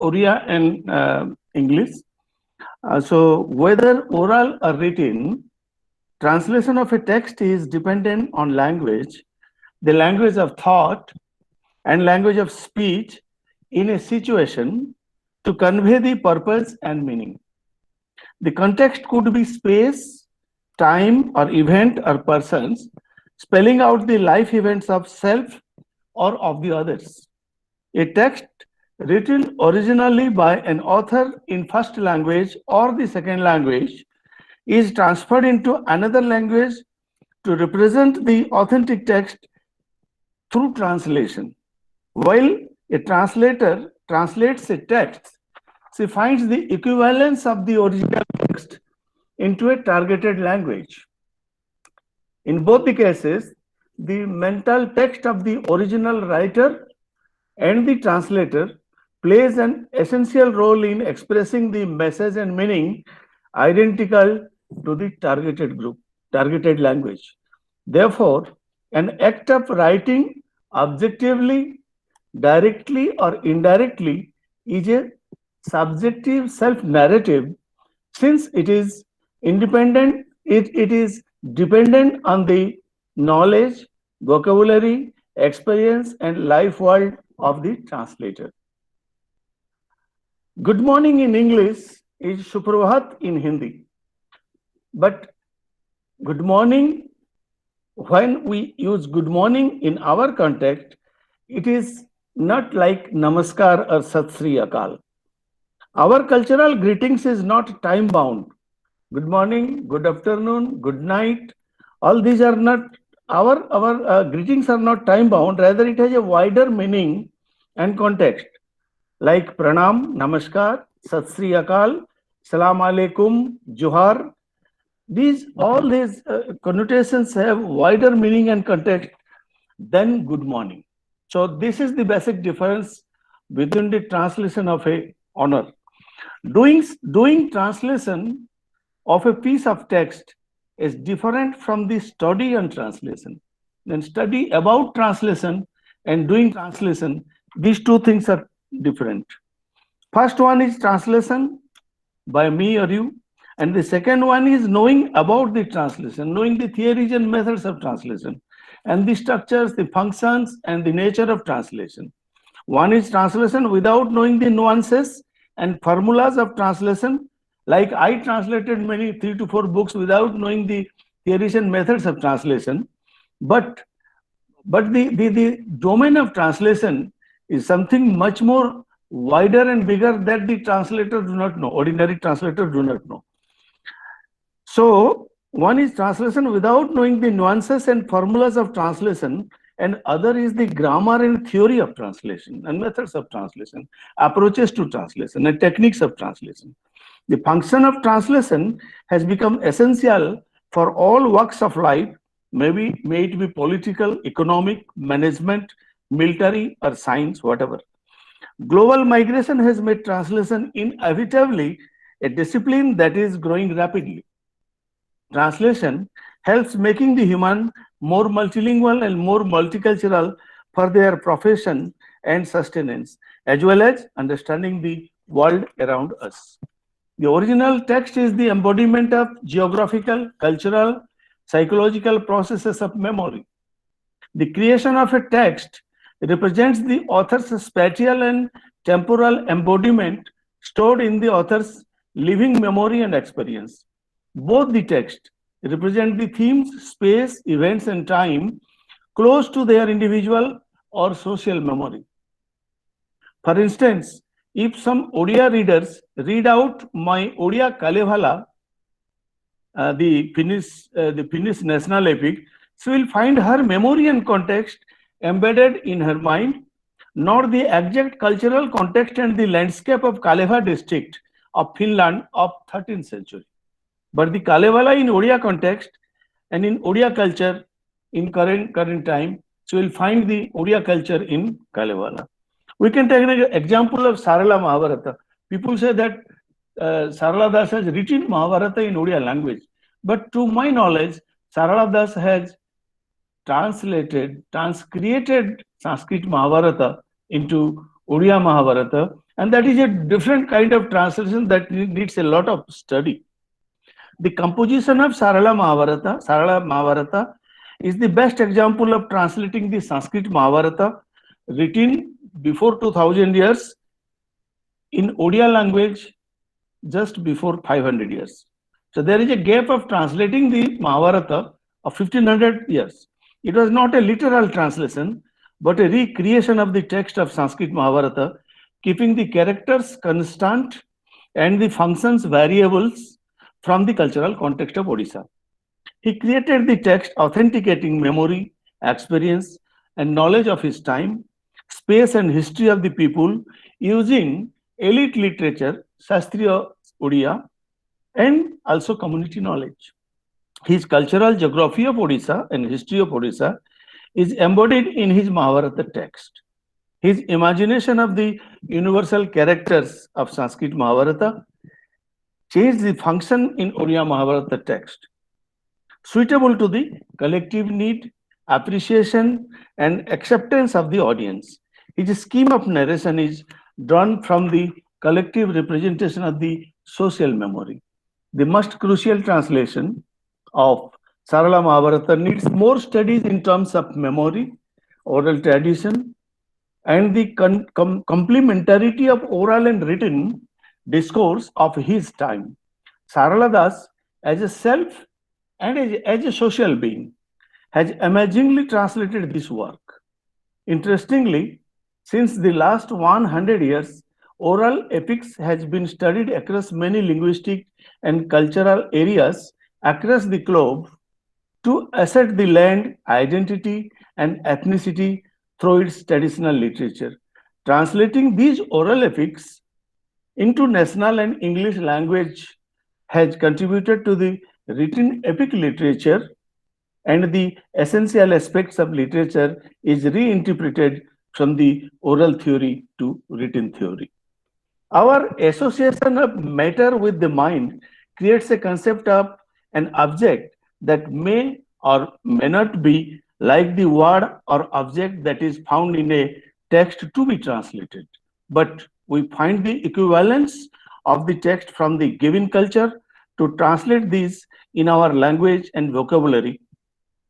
Oriya and English. So whether oral or written, translation of a text is dependent on language, the language of thought and language of speech in a situation to convey the purpose and meaning. The context could be space, time, or event or persons, spelling out the life events of self or of the others. A text written originally by an author in first language or the second language is transferred into another language to represent the authentic text through translation. While a translator translates a text, she finds the equivalence of the original text into a targeted language. In both the cases, the mental text of the original writer and the translator plays an essential role in expressing the message and meaning identical to the targeted group, targeted language. Therefore, an act of writing objectively, directly or indirectly is a subjective self-narrative since it is independent, it is dependent on the knowledge, vocabulary, experience, and life world of the translator. Good morning in English is Suprabhat in Hindi. But good morning, when we use good morning in our context, it is not like Namaskar or Sat Sri Akal. Our cultural greetings is not time bound. Good morning, good afternoon, good night. All these are not, our greetings are not time bound. Rather, it has a wider meaning and context like Pranam, Namaskar, Sat Sri Akal, Salam Alaikum, Johar. All these connotations have wider meaning and context than good morning. So this is the basic difference between the translation of a honor. Doing translation of a piece of text is different from the study on translation. Then study about translation and doing translation, these two things are different. First one is translation by me or you, and the second one is knowing about the translation, knowing the theories and methods of translation, and the structures, the functions, and the nature of translation. One is translation without knowing the nuances and formulas of translation. Like I translated many 3 to 4 books without knowing the theories and methods of translation. But the domain of translation is something much more wider and bigger that the translator do not know, ordinary translator do not know. So one is translation without knowing the nuances and formulas of translation, and other is the grammar and theory of translation and methods of translation, approaches to translation and techniques of translation. The function of translation has become essential for all walks of life, may it be political, economic, management, military, or science, whatever. Global migration has made translation inevitably a discipline that is growing rapidly. Translation helps making the human more multilingual and more multicultural for their profession and sustenance, as well as understanding the world around us. The original text is the embodiment of geographical, cultural, psychological processes of memory. The creation of a text represents the author's spatial and temporal embodiment stored in the author's living memory and experience. Both the text represent the themes, space, events, and time close to their individual or social memory. For instance, if some Odia readers read out my Odia Kalevala, the Finnish national epic, she will find her memory and context embedded in her mind, not the exact cultural context and the landscape of Kalevala district of Finland of 13th century. But the Kalevala in Odia context and in Odia culture in current time, so you will find the Odia culture in Kalevala. We can take an example of Sarala Mahabharata. People say that Sarala Das has written Mahabharata in Odia language. But to my knowledge, Sarala Das has transcreated Sanskrit Mahabharata into Odia Mahabharata, And that is a different kind of translation that needs a lot of study. The composition of Sarala Mahabharata is the best example of translating the Sanskrit Mahabharata written before 2000 years in Odia language just before 500 years. So there is a gap of translating the Mahabharata of 1500 years. It was not a literal translation, but a recreation of the text of Sanskrit Mahabharata, keeping the characters constant and the functions variables from the cultural context of Odisha. He created the text authenticating memory, experience, and knowledge of his time, space, and history of the people using elite literature, Shastriya Odia, and also community knowledge. His cultural geography of Odisha and history of Odisha is embodied in his Mahabharata text. His imagination of the universal characters of Sanskrit Mahabharata changed the function in Odia Mahabharata text, suitable to the collective need, appreciation, and acceptance of the audience. His scheme of narration is drawn from the collective representation of the social memory. The most crucial translation of Sarala Mahabharata needs more studies in terms of memory, oral tradition, and the complementarity of oral and written discourse of his time. Sarala Das, as a self and as a social being, has amazingly translated this work. Interestingly, since the last 100 years, oral epics has been studied across many linguistic and cultural areas across the globe to assert the land, identity, and ethnicity through its traditional literature. Translating these oral epics into national and English language has contributed to the written epic literature, and the essential aspects of literature is reinterpreted from the oral theory to written theory. Our association of matter with the mind creates a concept of an object that may or may not be like the word or object that is found in a text to be translated. But we find the equivalence of the text from the given culture to translate these in our language and vocabulary,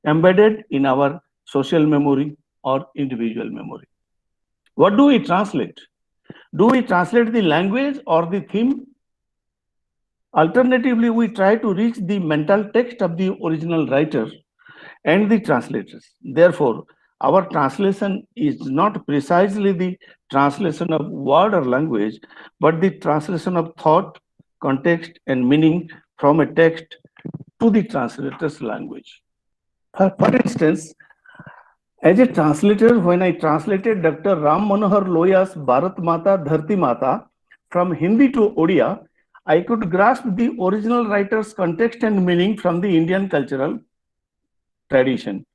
embedded in our social memory or individual memory. What do we translate? Do we translate the language or the theme? Alternatively, we try to reach the mental text of the original writer and the translators. Therefore, our translation is not precisely the translation of word or language, but the translation of thought, context, and meaning from a text to the translator's language. For instance, as a translator, when I translated Dr. Ram Manohar Lohiya's Bharat Mata Dharti Mata from Hindi to Odia, I could grasp the original writer's context and meaning from the Indian cultural tradition.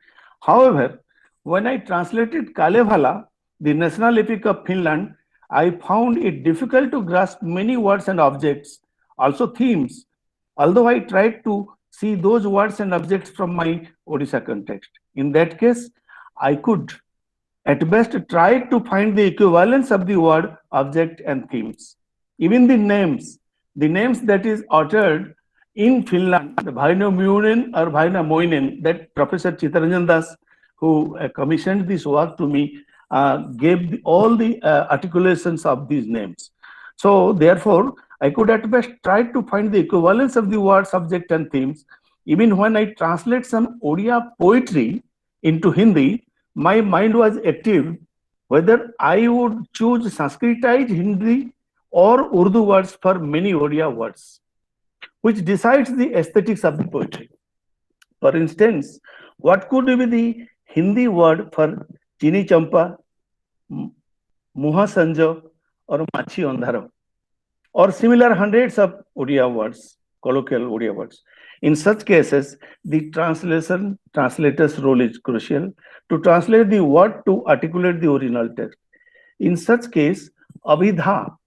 However, when I translated Kalevala, the national epic of Finland, I found it difficult to grasp many words and objects, also themes, although I tried to see those words and objects from my Odisha context. In that case, I could at best try to find the equivalence of the word, object, and themes. Even the names that is uttered in Finland, the Vainamoinen or Vainamoinen, that Professor Chittaranjan Das, who commissioned this work to me, gave all the articulations of these names. So therefore, I could at best try to find the equivalence of the word, subject, and themes. Even when I translate some Odia poetry into Hindi, my mind was active whether I would choose Sanskritized Hindi or Urdu words for many Odia words, which decides the aesthetics of the poetry. For instance, what could be the Hindi word for Chini Champa, Muha Sanjo, or Machi Ondharo, or similar hundreds of Odia words, colloquial Odia words. In such cases, the translator's role is crucial to translate the word to articulate the original text. In such case, Abhidha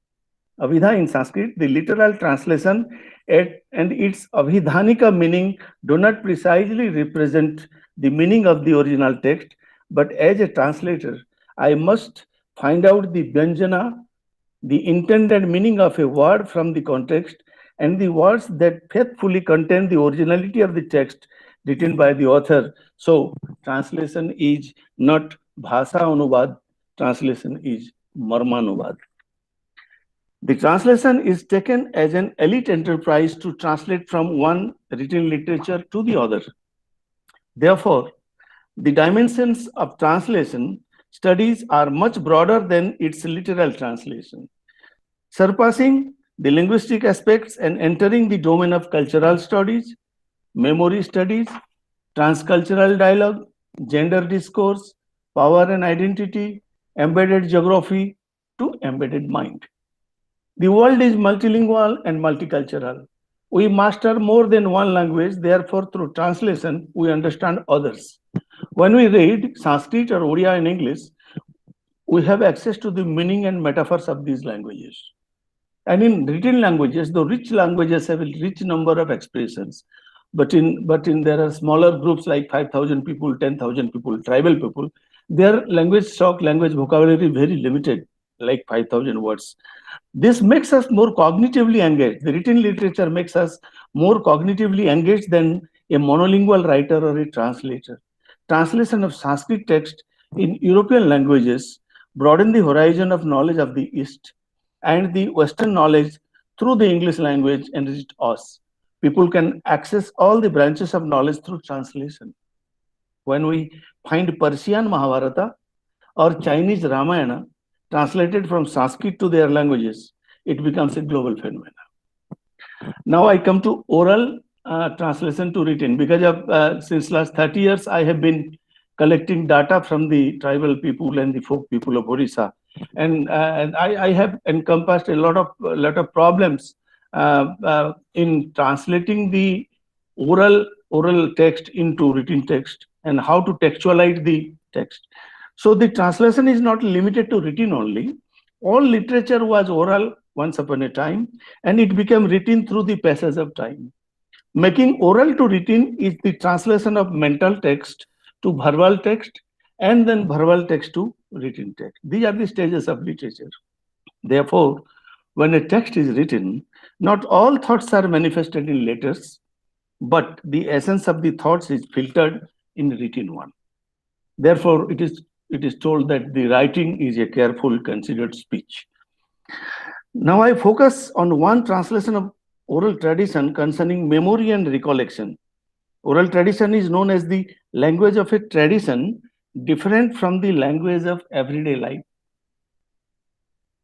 in Sanskrit, the literal translation and its Abhidhanika meaning do not precisely represent the meaning of the original text, but as a translator, I must find out the Vyanjana the intent and meaning of a word from the context, and the words that faithfully contain the originality of the text written by the author. So, translation is not Bhasa Anubad, translation is Marmanubad. The translation is taken as an elite enterprise to translate from one written literature to the other. Therefore, the dimensions of translation studies are much broader than its literal translation, surpassing the linguistic aspects and entering the domain of cultural studies, memory studies, transcultural dialogue, gender discourse, power and identity, embedded geography to embedded mind. The world is multilingual and multicultural. We master more than one language, therefore, through translation, we understand others. When we read Sanskrit or Odia in English, we have access to the meaning and metaphors of these languages. And in written languages, the rich languages have a rich number of expressions. But in there are smaller groups like 5,000 people, 10,000 people, tribal people, their language stock, language vocabulary very limited, like 5,000 words. This makes us more cognitively engaged. The written literature makes us more cognitively engaged than a monolingual writer or a translator. Translation of Sanskrit text in European languages broaden the horizon of knowledge of the East, and the Western knowledge through the English language enriched us. People can access all the branches of knowledge through translation. When we find Persian Mahabharata or Chinese Ramayana translated from Sanskrit to their languages, it becomes a global phenomenon. Now I come to oral translation to written, because since last 30 years I have been collecting data from the tribal people and the folk people of Orissa, and I have encompassed a lot of problems in translating the oral text into written text and how to textualize the text. So the translation is not limited to written only. All literature was oral once upon a time, and it became written through the passage of time. Making oral to written is the translation of mental text to verbal text, and then verbal text to written text. These are the stages of literature. Therefore, when a text is written, not all thoughts are manifested in letters, but the essence of the thoughts is filtered in written one. Therefore, it is told that the writing is a careful, considered speech. Now I focus on one translation of oral tradition concerning memory and recollection. Oral tradition is known as the language of a tradition different from the language of everyday life.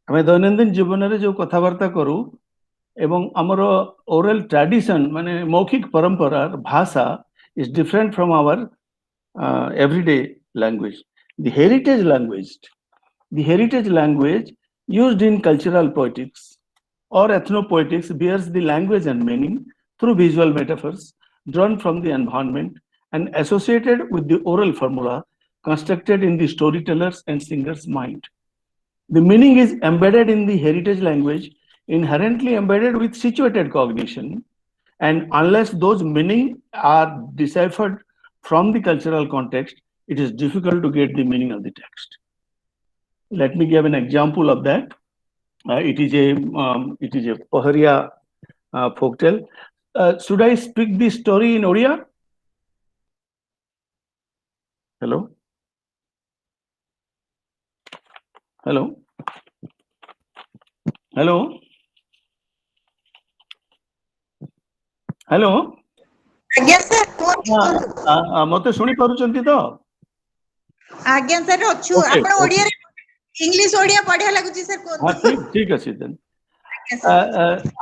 ଆମେ ଦୈନନ୍ଦିନ ଜୀବନରେ ଯୋଉ କଥାବାର୍ତ୍ତା କରୁ ଏବଂ ଆମର oral tradition ମାନେ ମୌଖିକ ପରମ୍ପରାର ଭାଷା is different from our everyday language. The heritage language used in cultural poetics or ethnopoetics bears the language and meaning through visual metaphors drawn from the environment and associated with the oral formula constructed in the storyteller's and singer's mind. The meaning is embedded in the heritage language, inherently embedded with situated cognition, and unless those meanings are deciphered from the cultural context, it is difficult to get the meaning of the text. Let me give an example of that. It is a Paharia folktale. Should I speak this story in Odia? Hello? Hello? Hello? Hello? ଆଜ୍ଞା sir କୁହନ୍ତୁ। ମତେ ଶୁଣି ପାରୁଛନ୍ତି ତ? ଆଜ୍ଞା sir ଅଛୁ। ଆପଣ ଓଡିଆରେ ଇଂଲିଶ ଓଡିଆ ବଢିଆ ଲାଗୁଛି ସାର୍ କୁହନ୍ତୁ। ଠିକ ଅଛି then.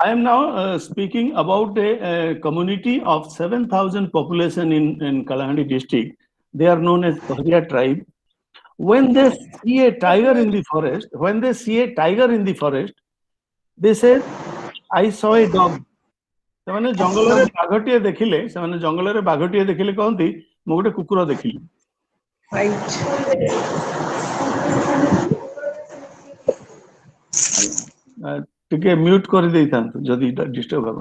I am now speaking about a community of 7,000 population in Kalahandi district. They are known as Paharia tribe. When they see a tiger in the forest, they say, I saw a dog. ସେମାନେ ଜଙ୍ଗଲରେ ବାଘଟିଏ ଦେଖିଲେ କହନ୍ତି ମୁଁ ଗୋଟେ କୁକୁର ଦେଖିଲି। ଟିକେ mute କରିଦେଇଥାନ୍ତୁ ଯଦି ଡିଷ୍ଟର୍ବ ହବ।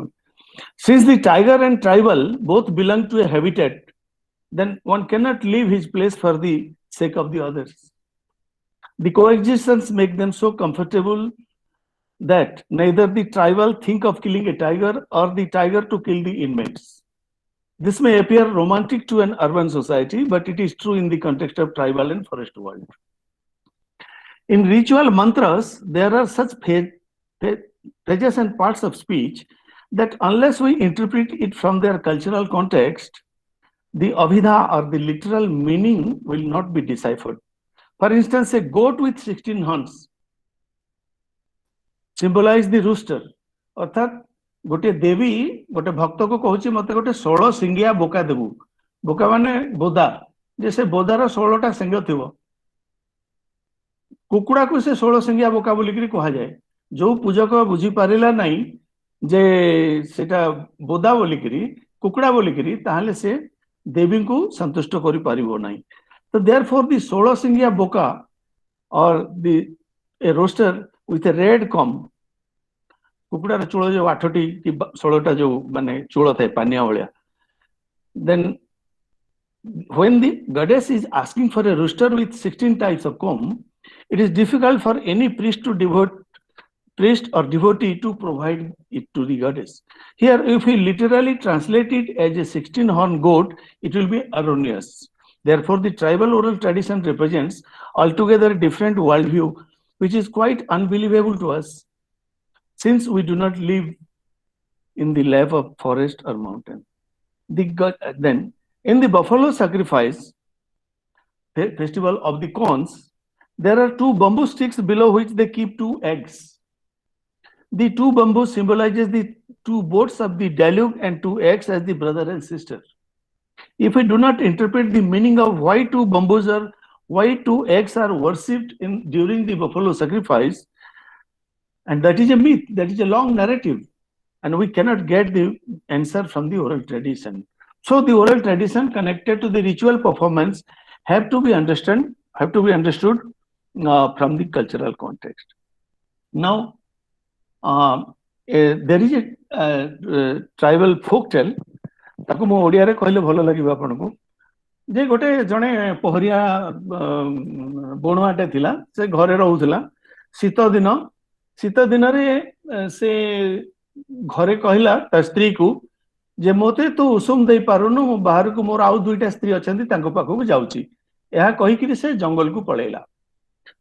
Since the tiger and tribal both belong to a habitat, then one cannot leave his place for the sake of the others. The coexistence make them so comfortable that neither the tribal think of killing a tiger or the tiger to kill the inmates. This may appear romantic to an urban society, but it is true in the context of tribal and forest world. In ritual mantras, there are such pages and parts of speech that unless we interpret it from their cultural context, the Abhidha or the literal meaning will not be deciphered. For instance, a goat with 16 horns symbolize the rooster. अर्थात गोटे देवी गोटे भक्त को कहूँ मत गोटे 16 सिंगिया बोका देबू बोका माने बोदा जे से बोदार 16टा सिंह थी कुकुड़ा को से 16 सिंगिया बोका बोलिकी कह जाए जो पूजक बुझी पारा ना जे सेटा बोदा बोलिकी कुकुड़ा बोलिकी ताहले से देवी को संतुष्ट करि पारिबो नाही तो देयरफॉर द 16 सिंगिया बोका और the a rooster with a red comb कुकुड़ार चूल जो 8टी कि 16टा जो माने चूल थाए पानिया भलिया then when the goddess is asking for a rooster with 16 types of comb it is difficult for any priest or devotee to provide it to the goddess. Here if we literally translate it as a 16 horn goat it will be erroneous. Therefore the tribal oral tradition represents altogether a different worldview which is quite unbelievable to us since we do not live in the lap of forest or mountain. Then in the buffalo sacrifice festival of the Khons, there are 2 bamboo sticks below which they keep 2 eggs. The 2 bamboo symbolizes the 2 boats of the deluge and 2 eggs as the brother and sister. If we do not interpret the meaning of why 2 bamboos or why 2 eggs are worshipped during the buffalo sacrifice, and that is a myth, that is a long narrative, and we cannot get the answer from the oral tradition. So the oral tradition connected to the ritual performance have to be understood from the cultural context. Now, there is a tribal folk tale. ताको मो ओडिया रे कहले भलो लागिबो आपनको जे गोटे जणे पहरिया बोणवाटे थिला से घरे रहउथिला शीत दिन रे से घरे कहला ता स्त्री को जे मोते तो उषुम दे पारुनु मो बाहर को मोर आउ 2टा स्त्री अछंती तांको पाखो को जाउची एहा कहि कि से जंगल को पळेला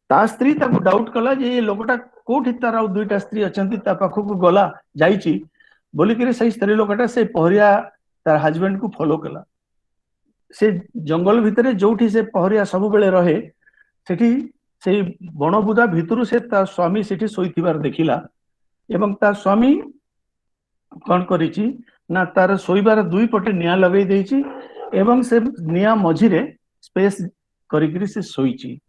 ता स्त्री ताको डाउट कला जे ये लोकटा कोठी तार आउ 2टा स्त्री अछंती ता पाखो को गला जाईची बोली कि से स्त्री लोकटा से पहरिया तार हस्बैंड को फॉलो कला से जंगल भितरे जोठी से पहरिया सब बेले रहे सेठी से बनबुदा भितरु से ता स्वामी सेठी सोईथिबार देखिला एवं ता स्वामी कोन करिछि ना तार सोईबार 2 पटे निया लगै देछि एवं से निया मझिरे स्पेस करिकरी से सोईछि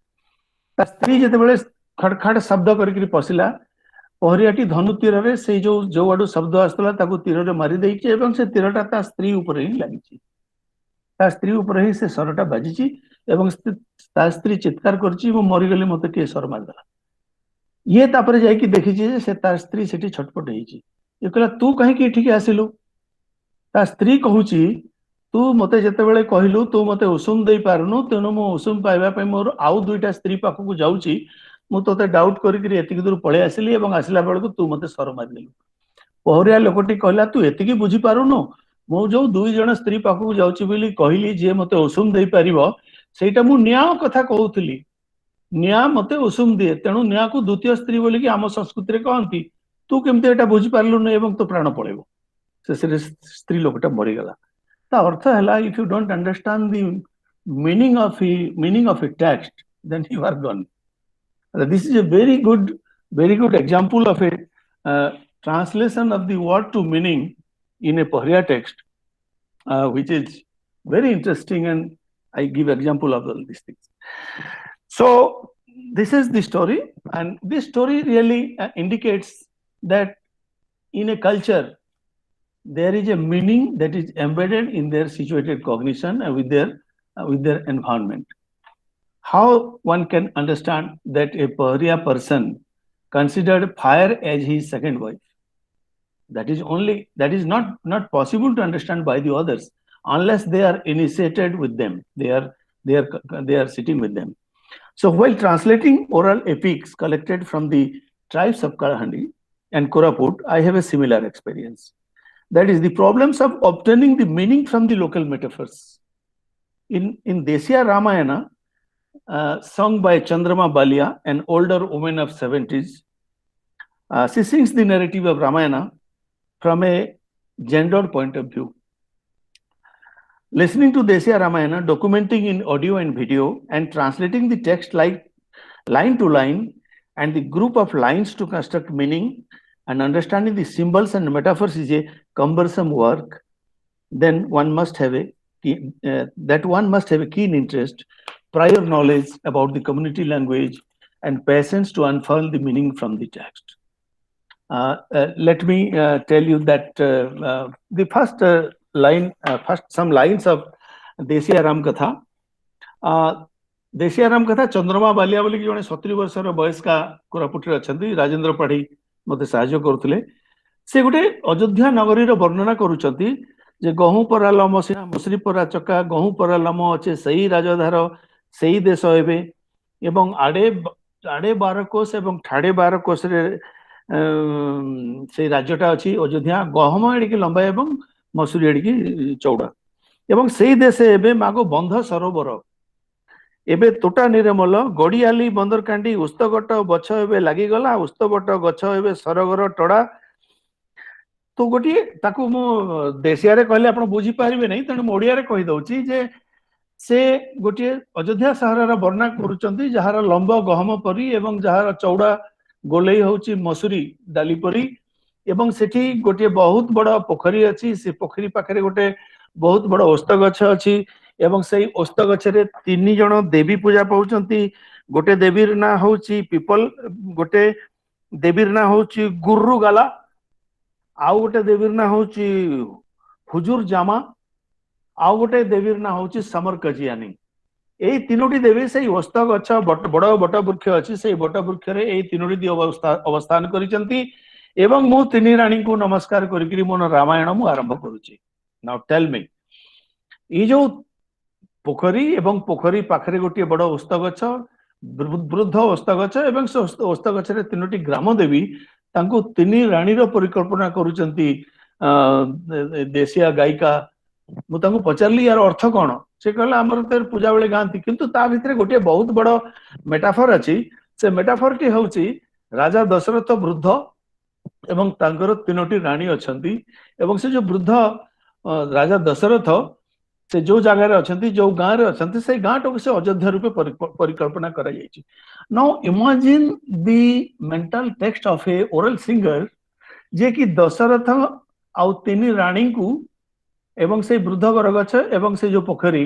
ता स्त्री जते बेले खड़खड़ शब्द करिकरी पसिला पहरियाटी धनु तीर रे से जो आडू शब्द आस्तला ताकू तीर रे मारी देछि एवं से तीरटा ता स्त्री ऊपर ही लागिछि ता स्त्री ऊपर ही से सरटा बाजिछि एवं ता स्त्री चित्कार करछि मो मरि गेली मते के सर मारदला ये तापर जाय कि देखिछि जे से ता स्त्री सेठी छटपट हेछि ये कहला तू काहे कि ठीक आसिलु ता स्त्री कहूछि तू मते जते बेले कहिलु तू मते उषुम देई पारुनु तेनु मो उषुम पाइबा पे मोर आउ 2टा स्त्री पाखु को जाउछि मु तोते डाउट करिकरी एतिक दूर पळे आसिली एवं आसिला बेलको तू मते सर मारि देलु पहरिया लोकटी कहला तू एतिकी बुझी पारुनु मो जो 2 जण स्त्री पाखु को जाउछि बोली कहिली जे मते उषुम देई परिबो सेटा मु न्याय कथा कहउथली न्याय मते उषुम दिए तेनु न्याय को द्वितीय स्त्री बोली कि आम संस्कृति रे कहंती तू केमते एटा बुझी पारलु न एवं तो प्राण पळेबो से स्त्री लोकटा मरि गेला ता अर्थ हला if you don't understand the meaning of a text then you are gone. This is a very good example of a translation of the word to meaning in a Pahariya text, which is very interesting, and I give example of all these things. So this is the story, and this story really indicates that in a culture there is a meaning that is embedded in their situated cognition and with their environment. How one can understand that a Pahariya person considered fire as his second wife? That is not possible to understand by the others unless they are initiated with them. They are sitting with them. So while translating oral epics collected from the tribes of Kalahandi, and Koraput, I have a similar experience. That is the problems of obtaining the meaning from the local metaphors. In Deshiya Ramayana, sung by Chandrama Balia, an older woman of 70s, she sings the narrative of Ramayana from a gendered point of view. Listening to Deshiya Ramayana, documenting in audio and video, and translating the text like line to line, and the group of lines to construct meaning, and understanding the symbols and metaphors is a cumbersome work. Then one must have a keen interest, prior knowledge about the community language, and patience to unfurl the meaning from the text. Let me tell you that the first some lines of Deshiya Ram Katha. Deshiya Ram Katha Chandrama Balia बोली जने 70 वर्षर बयस्का कोरापुटरे अछंती राजेंद्र पाढ़ी मते साहाय्य करुथिले से गोटे अयोध्या नगरी रो वर्णना करूचंती जे गहू परा लम सिना मसरी परा चका गहू परा लम अच्छे सही राजधार सही देश हेबे एवं आड़े 12 कोस एवं ठाड़े 12 कोस रे से राज्यटा अच्छी अयोध्या गहम एडिकी लंबा एवं मसूरी एडिकी चौड़ा एवं सही देश एबे मागो बंध सरोवर एबे तोटा निरमल गड़ियाली बंदरकांडी उस्तगट गछ एबे लागिगला उस्तबट गछ एबे सरगर टड़ा तो गोटे ताकू मु देशिया रे कहले आपण बुझी पारिबे नै तने ओडिया रे कहि दउची जे से गोटे अयोध्या सहर रा वर्णना करूचंती जहार लंब गहम परी एवं जहार चौड़ा गोलेई होची मसूरी डाली परी एवं सेठी गोटे बहुत बड़ा पोखरी अछि से पोखरी पाखरे गोटे बहुत बड़ा ओस्त गछ अछि एवं से ओस्त गछरे 3 जण देवी पूजा पाउचंती गोटे देवीर ना होची पीपल गोटे देवीर ना होची गुर्रु गाला आउ गोटे देवीर ना होची हुजूर जामा आउ गोटे देवीर ना होची समर कजियानी एई तीनोटी देवी से ओस्त गछ बड़ बट वृक्ष अछि से बट वृक्ष रे एई तीनोटी दी अवस्थान करिसंती एवं मु तिनी रानी को नमस्कार करिकरी मोन रामायण मु आरंभ करूची नाउ टेल मी ई जो पोखरी एवं पोखरी पाखरे गोटे बड़ ओस्त गछ वृद्ध ओस्त गछ एवं से ओस्त गछ रे तीनोटी ग्राम देवी तांको तिनी रानी रो परिकल्पना करूचंती देशिया गायिका मु तांको पचारली यार अर्थ कोन से कहला हमर त पूजा बेले गांती किंतु ता भितरे गोटे बहुत बड़ मेटाफर अछि से मेटाफर टी होउची राजा दशरथ वृद्ध एवं तांकर तीनोटी रानी अछंती एवं से जो वृद्ध राजा दशरथ से जो जगह रे अछंती जो गां रे अछंती से गां टो से अयोध्या रूपे परिकल्पना करा जायछि now imagine the mental text of a oral singer जे कि दशरथ आउ तीन रानी को एवं से वृद्ध बरगछ एवं से जो पोखरी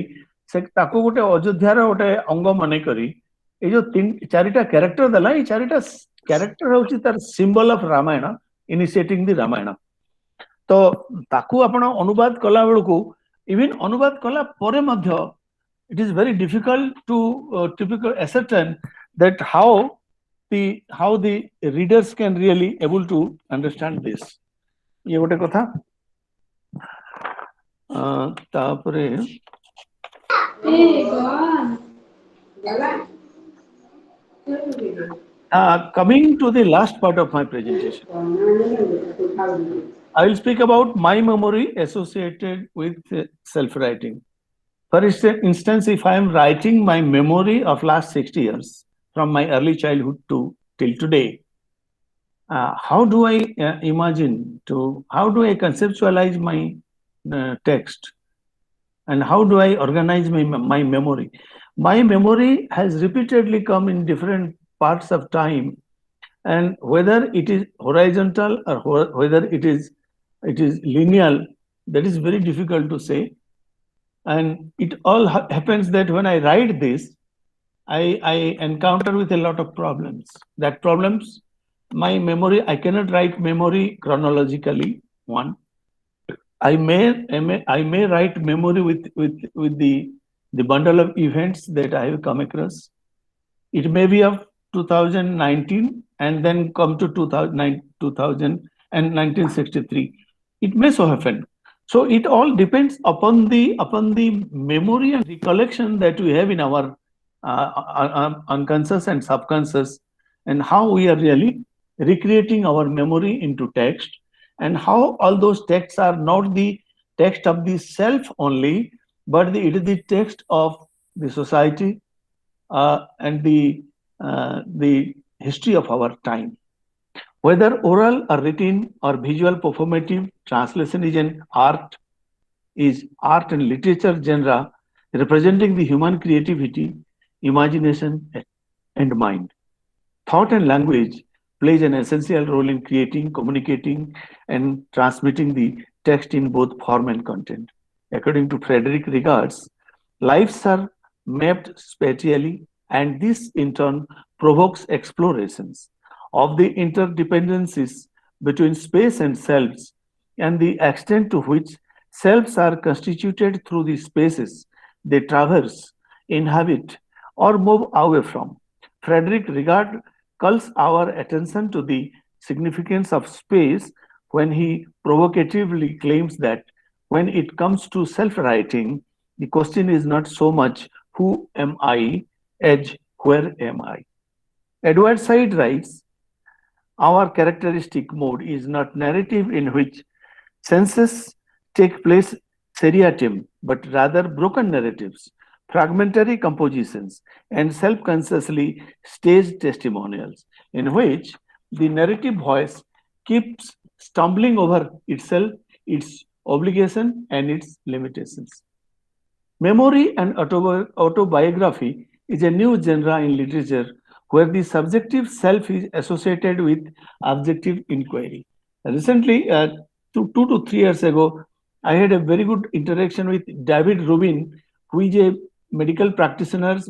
से ताको गोटे अयोध्या रे गोटे अंग माने करी ए जो तीन चारिटा कैरेक्टर दला ए चारिटा कैरेक्टर होची तार symbol of Ramayana initiating the Ramayana तो ताकू आपण अनुवाद कला बेलको इवन अनुवाद कला परे मध्य it is very difficult to typical ascertain that how the readers can really able to understand this ये गोटे कथा तापरे coming to the last part of my presentation, I will speak about my memory associated with self-writing. For instance, if I am writing my memory of last 60 years, from my early childhood till today, how do I how do I conceptualize my text? And how do I organize my memory? My memory has repeatedly come in different parts of time, and whether it is horizontal or whether it is linear, that is very difficult to say. And it all happens that when I write this, I encounter with a lot of problems. That problems, my memory, I cannot write memory chronologically. One, I may write memory with the bundle of events that I have come across. It may be of 2019 and then come to 2000 and 1963. It may so happen. So it all depends upon the memory and recollection that we have in our unconscious and subconscious, and how we are really recreating our memory into text, and how all those texts are not the text of the self only, but it is the text of the society and the history of our time. Whether oral or written or visual performative, translation is art and literature genre representing the human creativity, imagination, and mind. Thought and language plays an essential role in creating, communicating, and transmitting the text in both form and content. According to Frederick Regards, lives are mapped spatially, and this in turn provokes explorations of the interdependencies between space and selves and the extent to which selves are constituted through the spaces they traverse, inhabit, or move away from. Frederick Regard calls our attention to the significance of space when he provocatively claims that when it comes to self writing, the question is not so much who am I as where am I. Edward Said writes, our characteristic mode is not narrative in which senses take place seriatim, but rather broken narratives, fragmentary compositions, and self consciously staged testimonials, in which the narrative voice keeps stumbling over itself, its obligation, and its limitations. Memory and autobiography is a new genre in literature where the subjective self is associated with objective inquiry. Recently, 2 to 3 years ago, I had a very good interaction with David Rubin, who is a medical practitioner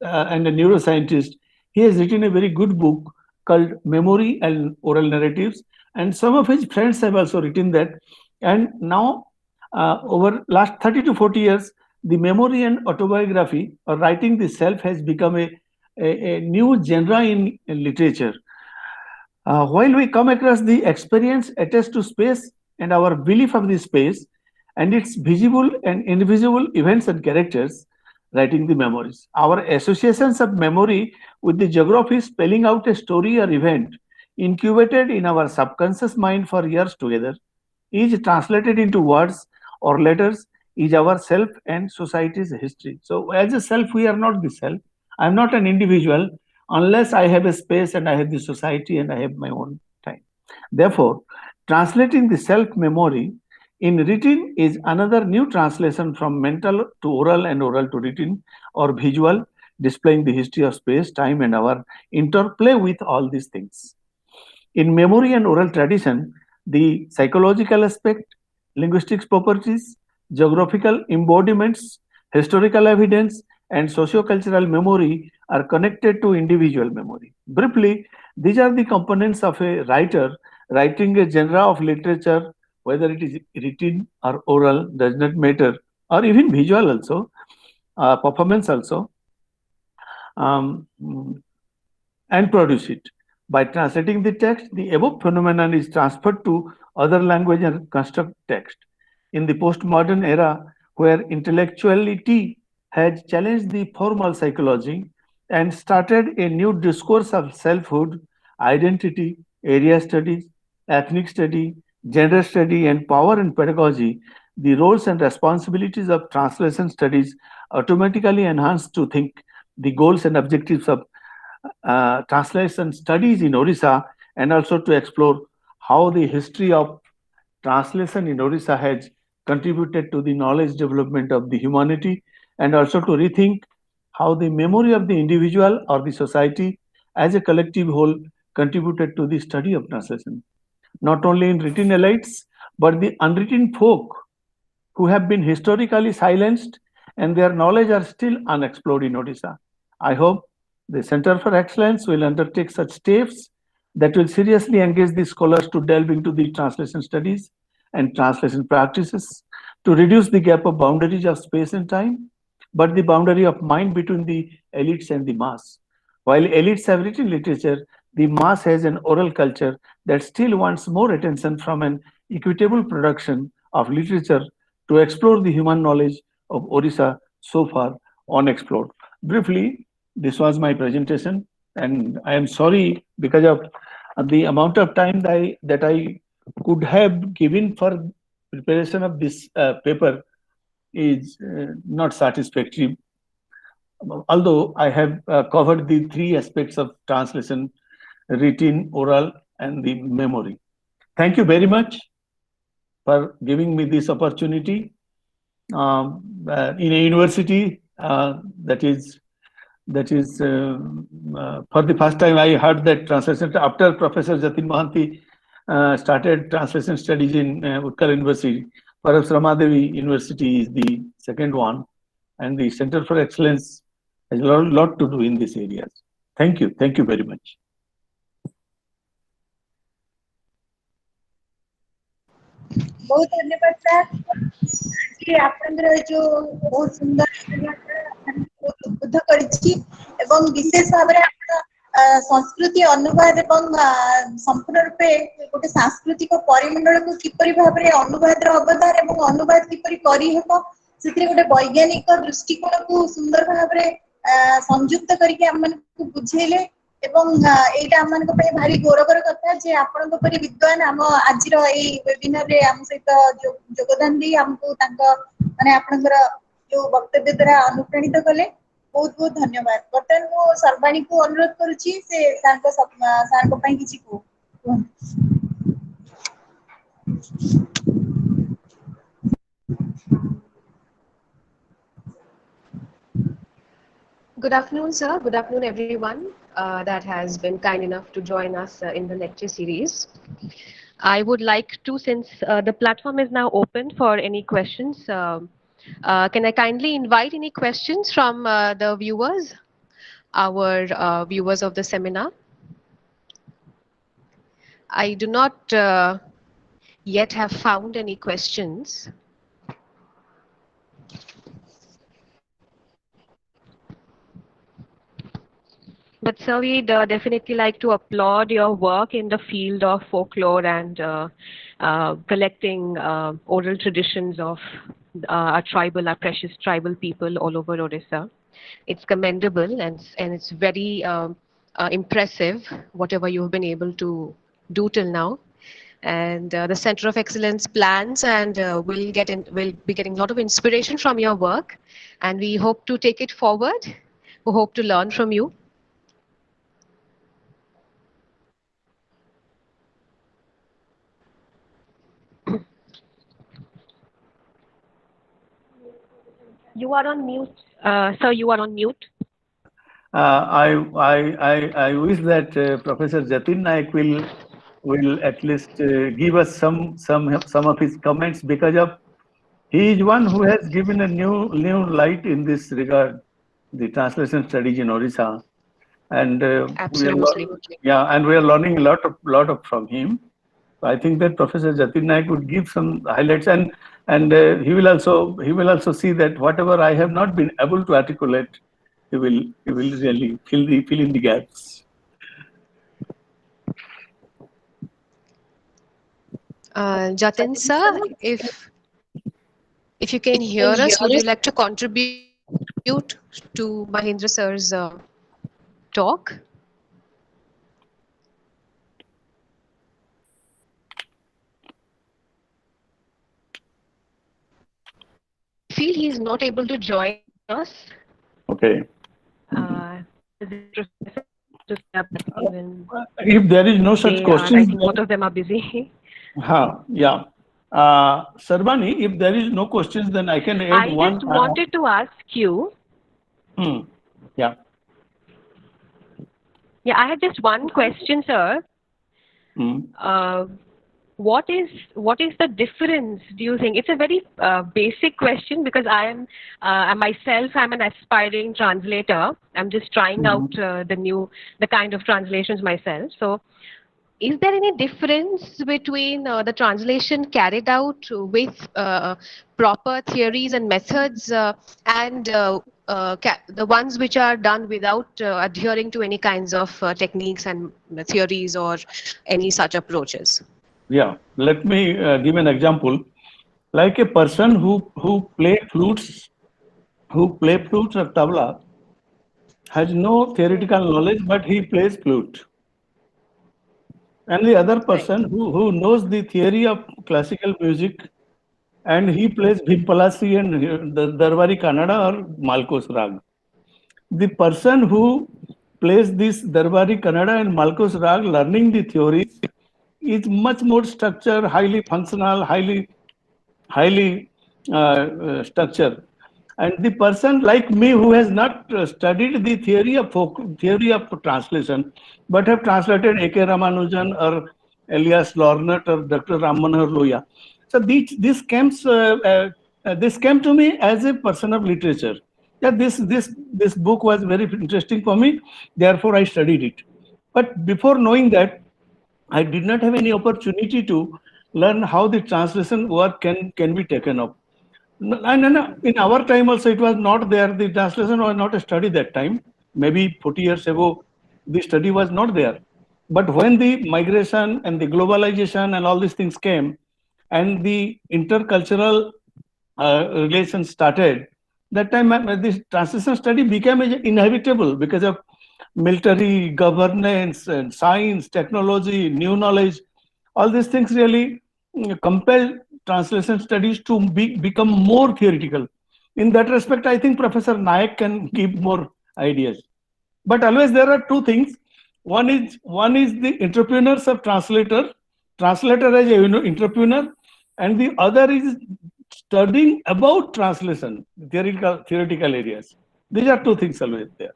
and a neuroscientist. He has written a very good book called Memory and Oral Narratives, and some of his friends have also written that. And now, over last 30 to 40 years, the memory and autobiography or writing the self has become a new genre in literature. While we come across the experience attached to space and our belief of the space and its visible and invisible events and characters, writing the memories. Our associations of memory with the geography spelling out a story or event incubated in our subconscious mind for years together is translated into words or letters is our self and society's history. So, as a self, we are not the self. I'm not an individual unless I have a space and I have the society and I have my own time. Therefore, translating the self memory in written is another new translation from mental to oral and oral to written or visual, displaying the history of space, time, and our interplay with all these things. In memory and oral tradition, the psychological aspect, linguistics properties, geographical embodiments, historical evidence, and sociocultural memory are connected to individual memory. Briefly, these are the components of a writer writing a genre of literature, whether it is written or oral, does not matter, or even visual also, performance also. Um, and produce it. By translating the text, the above phenomenon is transferred to other language and construct text. In the postmodern era, where intellectuality has challenged the formal psychology and started a new discourse of selfhood, identity, area studies, ethnic study, gender study, and power and pedagogy, the roles and responsibilities of translation studies automatically enhance to think the goals and objectives of translation studies in Orissa and also to explore how the history of translation in Orissa has contributed to the knowledge development of the humanity and also to rethink how the memory of the individual or the society as a collective whole contributed to the study of translation. Not only in written elites, but the unwritten folk who have been historically silenced and their knowledge are still unexplored in Odisha. I hope the Center for Excellence will undertake such steps that will seriously engage the scholars to delve into the translation studies and translation practices to reduce the gap of boundaries of space and time, but the boundary of mind between the elites and the mass. While elites have written literature, the mass has an oral culture that still wants more attention from an equitable production of literature to explore the human knowledge of Orissa so far unexplored. Briefly, this was my presentation, and I am sorry because of The amount of time that I could have given for preparation of this paper is not satisfactory. Although I have covered the three aspects of translation: written, oral, and the memory. Thank you very much for giving me this opportunity in a university that is for the first time I heard that translation after Professor Jatin Mohanty started translation studies in Utkal University. Perhaps Ramadevi University is the second one, and the Center for Excellence has a lot to do in these areas. Thank you very much. बहुत धन्यवाद sir जी आपनकर जो बहुत सुंदर उद्बुद्ध करछि एवं विशेष भाव रे आपण संस्कृति अनुवाद एवं संपूर्ण रूपे गोटे सांस्कृतिक परिमंडल को किपरि भाव रे अनुवाद रो अवदान एवं अनुवाद किपरि करी हेबो सेतिर गोटे वैज्ञानिक दृष्टिकोण को सुंदर भाव रे संयुक्त करके हमन को बुझेले एवं एटा हमन को पे भारी गौरवर कथा जे आपन को परि विद्वान हम आजिर ए वेबिनार रे हम सहित योगदान दी हमको तांको माने आपनकर जो वक्तव्य द्वारा अनुप्राणित कले बहुत बहुत धन्यवाद बर्तन मो सर्वाणी को अनुरोध करूची से तांको सार को पई किछि को Good afternoon, sir. Good afternoon, everyone that has been kind enough to join us in the lecture series. I would like to, since the platform is now open for any questions, can I kindly invite any questions from the viewers, our viewers of the seminar? I do not yet have found any questions. But sir, we'd definitely like to applaud your work in the field of folklore and collecting oral traditions of our precious tribal people all over Odisha. It's commendable and it's very impressive, whatever you've been able to do till now. And the Center of Excellence plans and we'll be getting a lot of inspiration from your work, and we hope to take it forward. We hope to learn from you. You are on mute, sir. You are on mute. I wish that Professor Jatin Naik will at least give us some of his comments, because of he is one who has given a new light in this regard, the translation studies in Odisha, and absolutely, we are learning a lot of from him. I think that Professor Jatin Naik would give some highlights, and he will also see that whatever I have not been able to articulate, he will really fill in the gaps. Jatin sir, if you can hear us, would you like to contribute to Mahendra sir's talk? I feel he's not able to join us. Okay. If there is no such question, I think both of them are busy. Yeah. Sarvani, if there is no questions, then I can add one. I just wanted to ask you. Yeah. Yeah, I had just one question, sir. What is the difference, do you think? It's a very basic question, because I'm an aspiring translator. I'm just trying out the kind of translations myself. So is there any difference between the translation carried out with proper theories and methods and the ones which are done without adhering to any kinds of techniques and theories or any such approaches? Yeah, let me give an example. Like a person who play flutes or tabla has no theoretical knowledge, but he plays flute. And the other Right. person who knows the theory of classical music, and he plays Bhimpalasi and the Darwari Kannada or Malkos Rag. The person who plays this Darbari Kannada and Malkos Rag, learning the theories, is much more structured, highly functional, highly structured. And the person like me who has not studied the theory of translation, but have translated A.K. Ramanujan or Elias Lornet or Dr. Ram Manohar Loya. So this came to me as a person of literature. Yeah, this book was very interesting for me. Therefore, I studied it. But before knowing that, I did not have any opportunity to learn how the translation work can be taken up. No, in our time also it was not there. The translation was not a study that time. Maybe 40 years ago, the study was not there. But when the migration and the globalization and all these things came, and the intercultural relations started, that time this translation study became inevitable because of military governance and science, technology, new knowledge. All these things really compel translation studies to become more theoretical. In that respect, I think Professor Nayak can give more ideas. But always there are two things. One is the entrepreneurs of translator as a entrepreneur, and the other is studying about translation, theoretical areas. These are two things always there.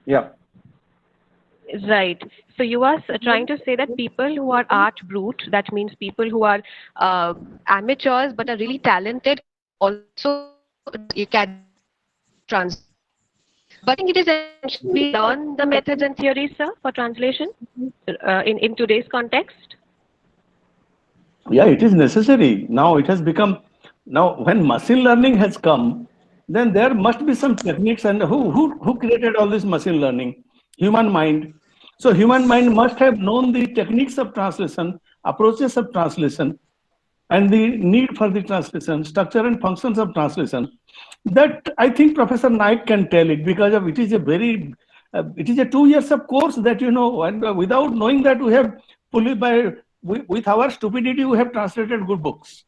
Yeah. Right. So you are trying to say that people who are art brute, that means people who are amateurs but are really talented, also you can translate. But I think it is essential we learn the methods and theories, sir, for translation in today's context. Yeah, it is necessary. Now it has become, now when machine learning has come, then there must be some techniques. And who created all this machine learning? Human mind. So human mind must have known the techniques of translation, approaches of translation, and the need for the translation, structure and functions of translation. That I think Professor Naik can tell it, because of it is a very, it is a 2 years of course that and without knowing that we have fully with our stupidity we have translated good books.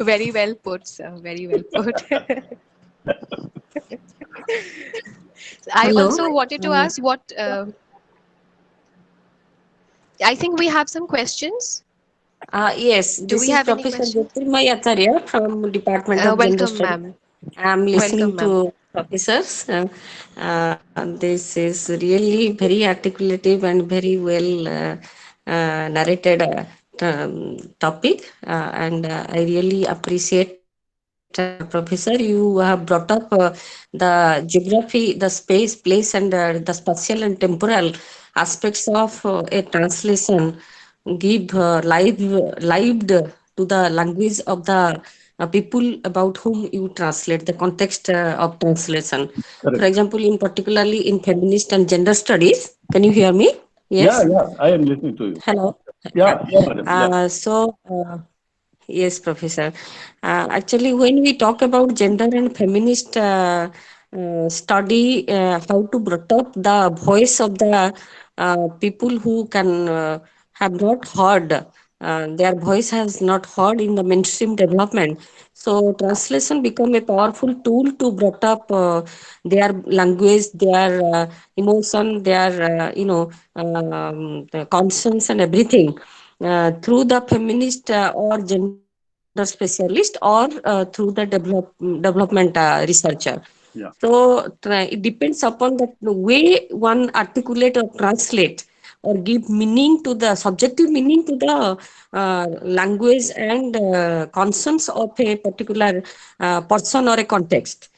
Very well put, sir. Very well put. I Hello. also wanted to ask what. I think we have some questions. Yes, Do this we is have any Professor questions? Jyotirmay Acharya from Department of Gender Welcome, Studies. ma'am. I'm listening Welcome, ma'am. to professors. This is really very articulative and very well narrated topic, and I really appreciate Professor. You have brought up the geography, the space, place, and the spatial and temporal aspects of a translation give lived to the language of the people about whom you translate, the context of translation. For Correct. example, in particularly in feminist and gender studies, can you hear me? Yeah, Yes. yeah, I am listening to you. Hello. Yeah, Yeah. yeah, madam. Yeah. Yes, Professor. Actually, when we talk about gender and feminist study, how to brought up the voice of the people who can have not heard, their voice has not heard in the mainstream development. So, translation become a powerful tool to brought up their language, their emotion, their the conscience and everything through the feminist or gender specialist, or through the development researcher. Yeah. So it depends upon the way one articulate or translate or give meaning to the subjective meaning to the language and conscience of a particular person or a context.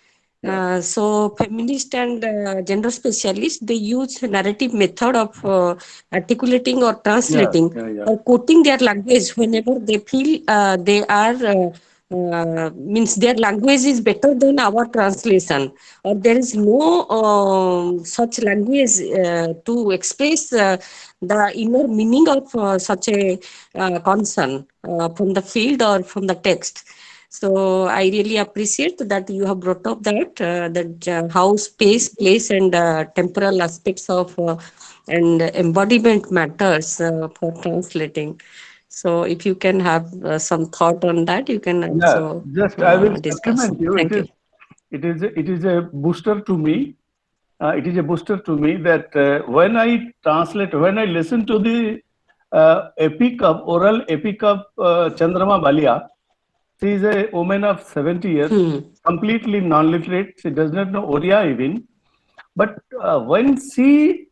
Yeah. So feminist and gender specialists, they use narrative method of articulating or Yeah. translating Yeah. Yeah. or quoting their language whenever they feel they are means their language is better than our translation, or there is no such language to express the inner meaning of such a concern from the field or from the text. So I really appreciate that you have brought up how space, place, and temporal aspects of and embodiment matters for translating. So if you can have some thought on that, you can Yeah, also just I will discuss. supplement you. Thank you. It is a booster to me. It is a booster to me that when I translate, when I listen to the oral epic of Chandrama Balia, she is a woman of 70 years, completely non-literate. She does not know Oriya even. But when she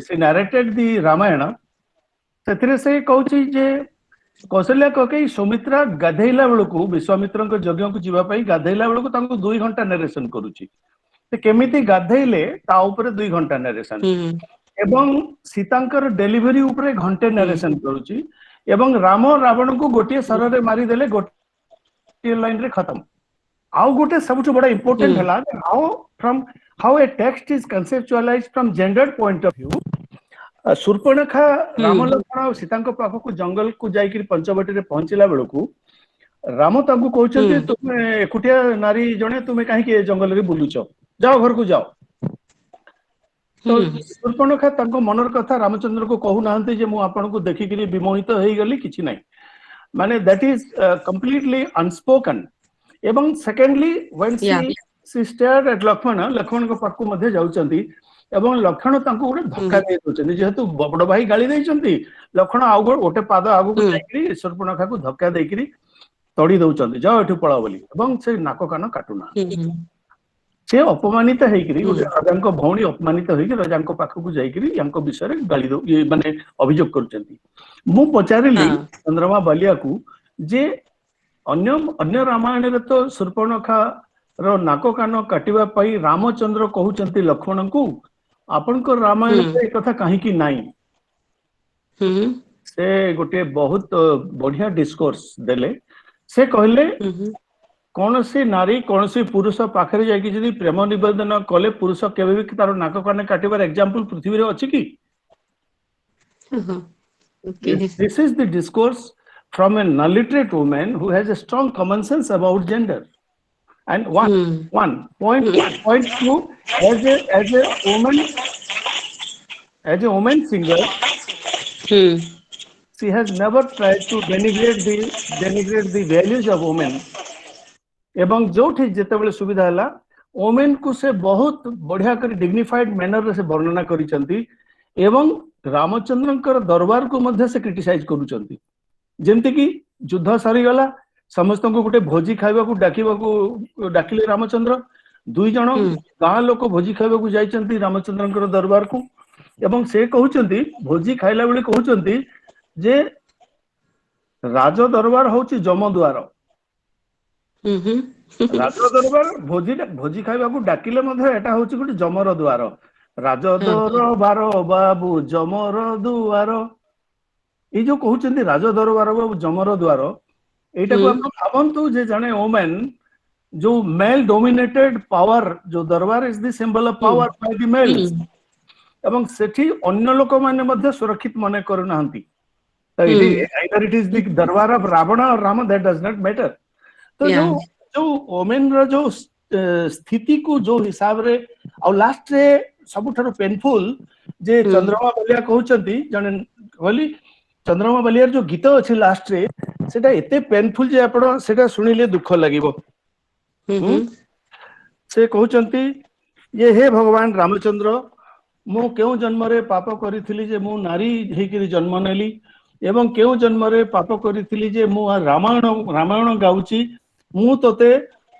she narrated the Ramayana, ସେଥିରେ ସେ କହୁଛି ଯେ କୌଶଲ୍ୟା କକେଇ ସୁମିତ୍ରା ଗାଧେଇଲା ବେଳକୁ ବିଶ୍ୱାମିତ୍ରଙ୍କ ଯଜ୍ଞକୁ ଯିବା ପାଇଁ ଗାଧେଇଲା ବେଳକୁ ତାଙ୍କୁ 2 ଘଣ୍ଟା ନାରେସନ କରୁଛି। ସେ କେମିତି ଗାଧେଇଲେ ତା ଉପରେ 2 ଘଣ୍ଟା ନାରେସନ ଏବଂ ସୀତାଙ୍କର ଡେଲିଭରି ଉପରେ ଘଣ୍ଟେ ନାରେସନ କରୁଛି ଏବଂ ରାମ ରାବଣକୁ ଗୋଟିଏ ସରରେ ମାରିଦେଲେ ଗୋଟିଏ ଲାଇନରେ ଖତମ। ଆଉ ଗୋଟେ ସବୁଠୁ ବଡ ଇମ୍ପୋର୍ଟାଣ୍ଟ ହେଲା how a text is conceptualized from gendered point of view. Surpanakha Ram Lakshman ଆଉ ସୀତାଙ୍କ ପାଖକୁ ଜଙ୍ଗଲକୁ ଯାଇକି ପଞ୍ଚବଟିରେ ପହଞ୍ଚିଲା ବେଳକୁ ରାମ ତାଙ୍କୁ କହୁଛନ୍ତି ତୁମେ ଏକୁଟିଆ ନାରୀ ଜଣେ ତୁମେ କାହିଁକି ଏ ଜଙ୍ଗଲରେ ବୁଲୁଛ, ଯାଅ ଘରକୁ ଯାଅ। ତ ଶୂର୍ପଣଖା ତାଙ୍କ ମନର କଥା ରାମଚନ୍ଦ୍ରଙ୍କୁ କହୁନାହାନ୍ତି ଯେ ମୁଁ ଆପଣଙ୍କୁ ଦେଖିକିରି ବିମୋହିତ ହେଇଗଲି, କିଛି ନାହିଁ, ମାନେ ଦ୍ୟାଟ ଇଜ କମ୍ପ୍ଲିଟଲି ଅନସ୍ପୋକନ। ଏବଂ ସେକେଣ୍ଡଲି when she stared at Lakshman, ଲକ୍ଷ୍ମଣଙ୍କ ପାଖକୁ ମଧ୍ୟ ଯାଉଛନ୍ତି ଏବଂ ଲକ୍ଷ୍ମଣ ତାଙ୍କୁ ଗୋଟେ ଧକ୍କା ଦେଇ ଦଉଛନ୍ତି, ଯେହେତୁ ବଡ ଭାଇ ଗାଳି ଦେଇଛନ୍ତି, ଲକ୍ଷ୍ମଣ ଆଉ ଗୋଟେ ପାଦ ଆଗକୁ ଯାଇକିରି ଶୂର୍ପଣଖାକୁ ଧକ୍କା ଦେଇକିରି ତଡି ଦଉଛନ୍ତି, ଯାଅ ଏଠୁ ପଳାଅ ବୋଲି, ଏବଂ ସେ ନାକ କାନ କାଟୁନାହାନ୍ତି। ସେ ଅପମାନିତ ହେଇକିରି ଗୋଟେ ରାଜାଙ୍କ ଭଉଣୀ ଅପମାନିତ ହେଇକି ରାଜାଙ୍କ ପାଖକୁ ଯାଇକିରି ୟାଙ୍କ ବିଷୟରେ ଗାଳି ମାନେ ଅଭିଯୋଗ କରୁଛନ୍ତି। ମୁଁ ପଚାରିଲି ଚନ୍ଦ୍ରମା ବାଲିଆକୁ ଯେ ଅନ୍ୟ ରାମାୟଣରେ ତ ଶୂର୍ପଣଖାର ନାକ କାନ କାଟିବା ପାଇଁ ରାମଚନ୍ଦ୍ର କହୁଛନ୍ତି ଲକ୍ଷ୍ମଣଙ୍କୁ, ଆପଣଙ୍କ ରାମାୟଣରେ ଏ କଥା କାହିଁକି ନାହିଁ? ସେ ଗୋଟେ ବହୁତ ବଢିଆ ଡିସ୍କୋର୍ସ ଦେଲେ। ସେ କହିଲେ କୌଣସି ନାରୀ କୌଣସି ପୁରୁଷ ପାଖରେ ଯାଇକି ଯଦି ପ୍ରେମ ନିବେଦନ କଲେ ପୁରୁଷ କେବେ ବି ତାର ନାକ କାନ କାଟିବାର ଏକ୍ସାମ୍ପଲ ପୃଥିବୀରେ ଅଛି କି? This is the discourse from a non-literate woman who has a strong common sense about gender. And point two, as a woman singer, she has never tried to denigrate the values of women. ଏବଂ ଯୋଉଠି ଯେତେବେଳେ ସୁବିଧା ହେଲା women କୁ ସେ ବହୁତ ବଢିଆ କରି ଡିଗ୍ନିଫାଇଡ ମ୍ୟାନରରେ ସେ ବର୍ଣ୍ଣନା କରିଛନ୍ତି ଏବଂ ରାମଚନ୍ଦ୍ରଙ୍କର ଦରବାରକୁ ମଧ୍ୟ ସେ କ୍ରିଟିସାଇଜ କରୁଛନ୍ତି। ଯେମିତିକି ଯୁଦ୍ଧ ସରିଗଲା, ସମସ୍ତଙ୍କୁ ଗୋଟେ ଭୋଜି ଖାଇବାକୁ ଡାକିଲେ ରାମଚନ୍ଦ୍ର, 2 ଜଣ ଗାଁ ଲୋକ ଭୋଜି ଖାଇବାକୁ ଯାଇଛନ୍ତି ରାମଚନ୍ଦ୍ରଙ୍କର ଦରବାରକୁ ଏବଂ ସେ କହୁଛନ୍ତି ଭୋଜି ଖାଇଲା ବେଳେ କହୁଛନ୍ତି ଯେ ରାଜ ଦରବାର ହଉଛି ଯମ ଦ୍ୱାର। ରାଜ ଦରବାର ଭୋଜି ଖାଇବାକୁ ଡାକିଲେ ମଧ୍ୟ ଏଟା ହଉଛି ଗୋଟେ ଯମର ଦ୍ୱାର। ରାଜ ଦରବାର ବାବୁ ଯମର ଦୁଆର, ଏଇ ଯୋଉ କହୁଛନ୍ତି ରାଜ ଦରବାର ବାବୁ ଯମର ଦ୍ୱାର, ଏଇଟାକୁ ଆପଣ ଭାବନ୍ତୁ ଯେ ଜଣେ ଓମେନ୍ ଯୋଉ ମେଲ୍ ଡୋମିନେଟେଡ ପାୱାର, ଯୋଉ darbar is the symbol of power by the males, ଏବଂ ସେଠି ଅନ୍ୟ ଲୋକମାନେ ମଧ୍ୟ ସୁରକ୍ଷିତ ମନେ କରୁନାହାନ୍ତି। either it is the durbar of Ravana or Rama, that does not matter। ତ ଯୋଉ ଓମେନ୍ ର ଯୋଉ ସ୍ଥିତିକୁ ଯୋଉ ହିସାବରେ, ଆଉ ଲାଷ୍ଟରେ ସବୁଠାରୁ ପେନଫୁଲ ଯେ ଚନ୍ଦ୍ରମା ବାଲିଆ କହୁଛନ୍ତି, ଜଣେ କହିଲି ଚନ୍ଦ୍ରମା ବାଲିଆର ଯୋଉ ଗୀତ ଅଛି ଲାଷ୍ଟରେ ସେଟା ଏତେ ପେନଫୁଲ ଯେ ଆପଣ ସେଟା ଶୁଣିଲେ ଦୁଃଖ ଲାଗିବ। ସେ କହୁଛନ୍ତି ଯେ ହେ ଭଗବାନ ରାମଚନ୍ଦ୍ର, ମୁଁ କେଉଁ ଜନ୍ମରେ ପାପ କରିଥିଲି ଯେ ମୁଁ ନାରୀ ହେଇକିରି ଜନ୍ମ ନେଲି ଏବଂ କେଉଁ ଜନ୍ମରେ ପାପ କରିଥିଲି ଯେ ମୁଁ ରାମାୟଣ ଗାଉଛି, ମୁଁ ତୋତେ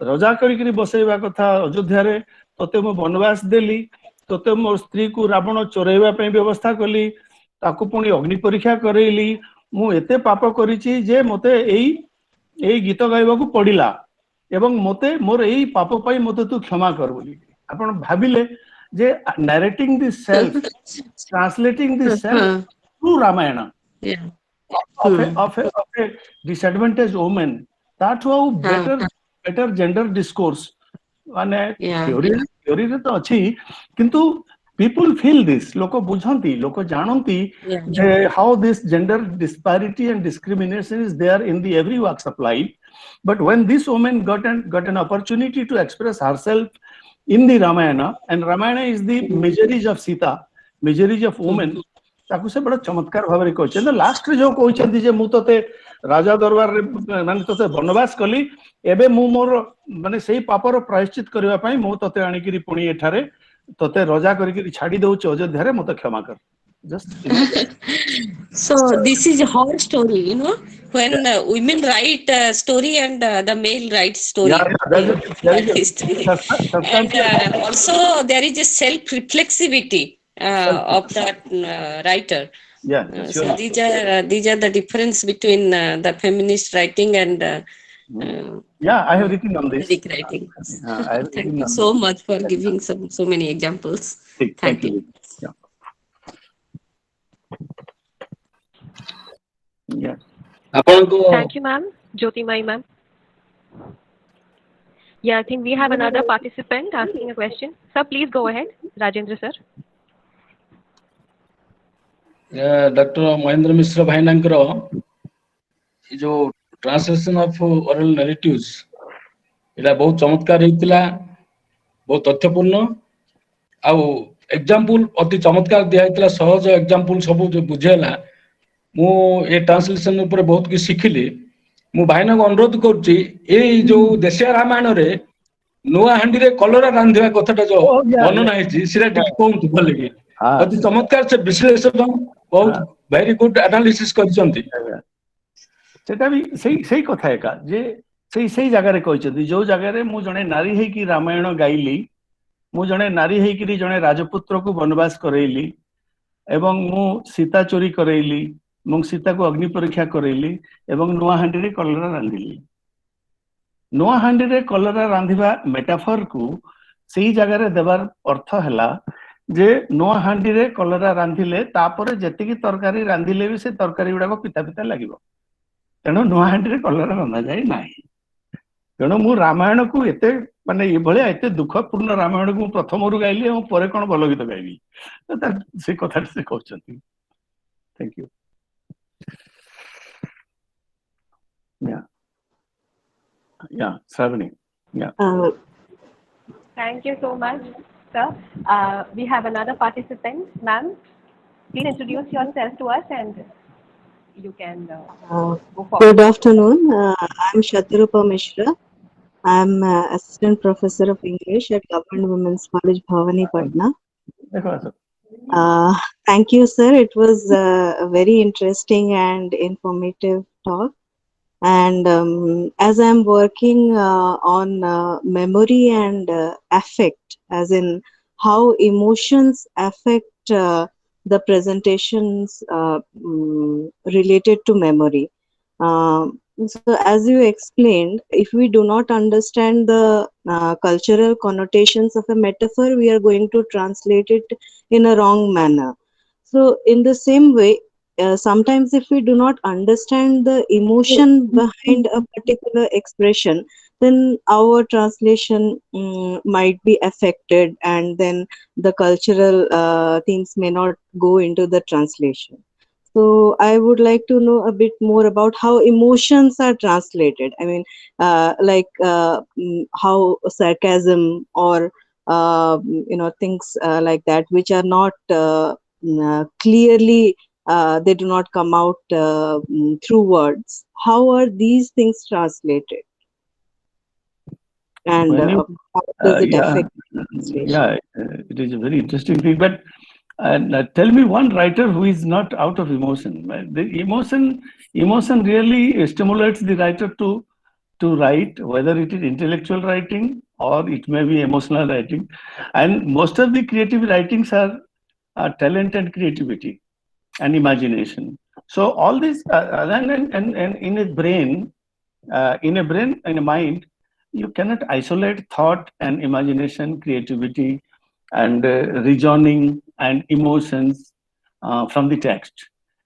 ରଜା କରିକିରି ବସେଇବା କଥା ଅଯୋଧ୍ୟାରେ, ତୋତେ ମୁଁ ବନବାସ ଦେଲି, ତୋତେ ମୋ ସ୍ତ୍ରୀକୁ ରାବଣ ଚୋରେଇବା ପାଇଁ ବ୍ୟବସ୍ଥା କଲି, ତାକୁ ପୁଣି ଅଗ୍ନି ପରୀକ୍ଷା କରେଇଲି, ମୁଁ ଏତେ ପାପ କରିଛି ଯେ ମତେ ଏଇ ଗୀତ ଗାଇବାକୁ ପଡିଲା ଏବଂ ମତେ ମୋର ଏଇ ପାପ ପାଇଁ ମତେ ତୁ କ୍ଷମା କର ବୋଲି। ଆପଣ ଭାବିଲେ ଯେ ନାରେଟିଂ ଦି self, translating the self through Ramayana of a disadvantaged woman, that how better gender discourse ମାନେ theory ତ ଅଛି, କିନ୍ତୁ people feel this, ଲୋକ ବୁଝନ୍ତି, ଲୋକ ଜାଣନ୍ତି ଯେ how this gender disparity and discrimination is there in the every walks of life, But when this woman got an opportunity to express herself in the Ramayana, and Ramayana is the miseries of Sita, miseries of women, ताकू से बड़ा चमत्कार भाव में कहते last रे जो कहते जे मु तते राजा दरबार रे माने तते वनवास कली एबे मु मोर माने सेही पापर प्रायश्चित करबा पई मु तते आनी किरी पुणी एठारे तते रजा करी किरी छाडी दउछ अयोध्या रे मते क्षमा कर just So this is her story, you know, when women write a story and the male writes story. there is History. And also there is a self-reflexivity of that writer. So these are the difference between the feminist writing and I have written on this. Writing. Thank you so much for giving so many examples. Thank you. Thank you, ma'am. Jyotimai, ma'am. Yeah, I think we have another participant asking a question. Sir, please go ahead. Rajendra, sir. Dr. Mahendra Mishra भाईनांकर जो translation of oral narratives एटा बहुत चमत्कार हेतिला बहुत तथ्यपूर्ण आ example अति चमत्कार दिया हेतिला सहज example सब जो बुझेला मु ए ट्रांसलेशन ऊपर बहुत कि सिखिली मु भाईना को अनुरोध करछि ए जो देशिया रामायण रे नुआ हांडी रे कलरा रांधिबा कथाटा जो वर्णना हेछि सिरा टिक कोन भले कि अति चमत्कार से विश्लेषण बहुत वेरी गुड एनालिसिस करछंती सेटा भी सही कथा एका जे सही जगह रे कहछंती जो जगह रे मु जने नारी हे कि रामायण गाइली मु जने नारी हे कि जने राजपुत्र को वनवास करैली एवं मु सीता चोरी करैली मु सीता को अग्नि परीक्षा करैली एवं नुआ हांडी रे कलरा रांधिली नुआ हांडी रे कलरा रांधिबा मेटाफर को सही जगह रे देबार अर्थ हला जे नुआ हांडी रे कलरा रांधिले तापर जेतिकी तरकारी रांधिले भी से तरकारी गुडा को पिता पिता लागिबो तेणु नुआ हांडी रे कलरा रंधा जाय नाही तेणु मु रामायण को एते माने ए भले एते दुखपूर्ण रामायण को प्रथम रु गाइली और परे कोन भलो गीत गाइली त से कथा से कहउछंती थैंक यू या Shravani Thank you so much, sir. We have another participant, ma'am. Please introduce yourself to us and you can go forward. Good afternoon. I'm Shatirupa Mishra. I'm Assistant Professor of English at Government Women's College, Bhavani, Patna. Thank you, sir. It was a very interesting and informative talk. And as I'm working on memory and affect, as in how emotions affect the presentations related to memory. So as you explained, if we do not understand the cultural connotations of a metaphor, we are going to translate it in a wrong manner. So in the same way, sometimes if we do not understand the emotion behind a particular expression, then our translation might be affected, and then the cultural themes may not go into the translation. So I would like to know a bit more about how emotions are translated. I mean, how sarcasm or things like that, which are not clearly, they do not come out through words. How are these things translated? And how does it affect translation? It is a very interesting thing. But tell me one writer who is not out of emotion. The emotion really stimulates the writer to write, whether it is intellectual writing or it may be emotional writing. And most of the creative writings are talent and creativity and imagination. So all this, and in a brain, in a mind, you cannot isolate thought and imagination, creativity, and reasoning and emotions from the text.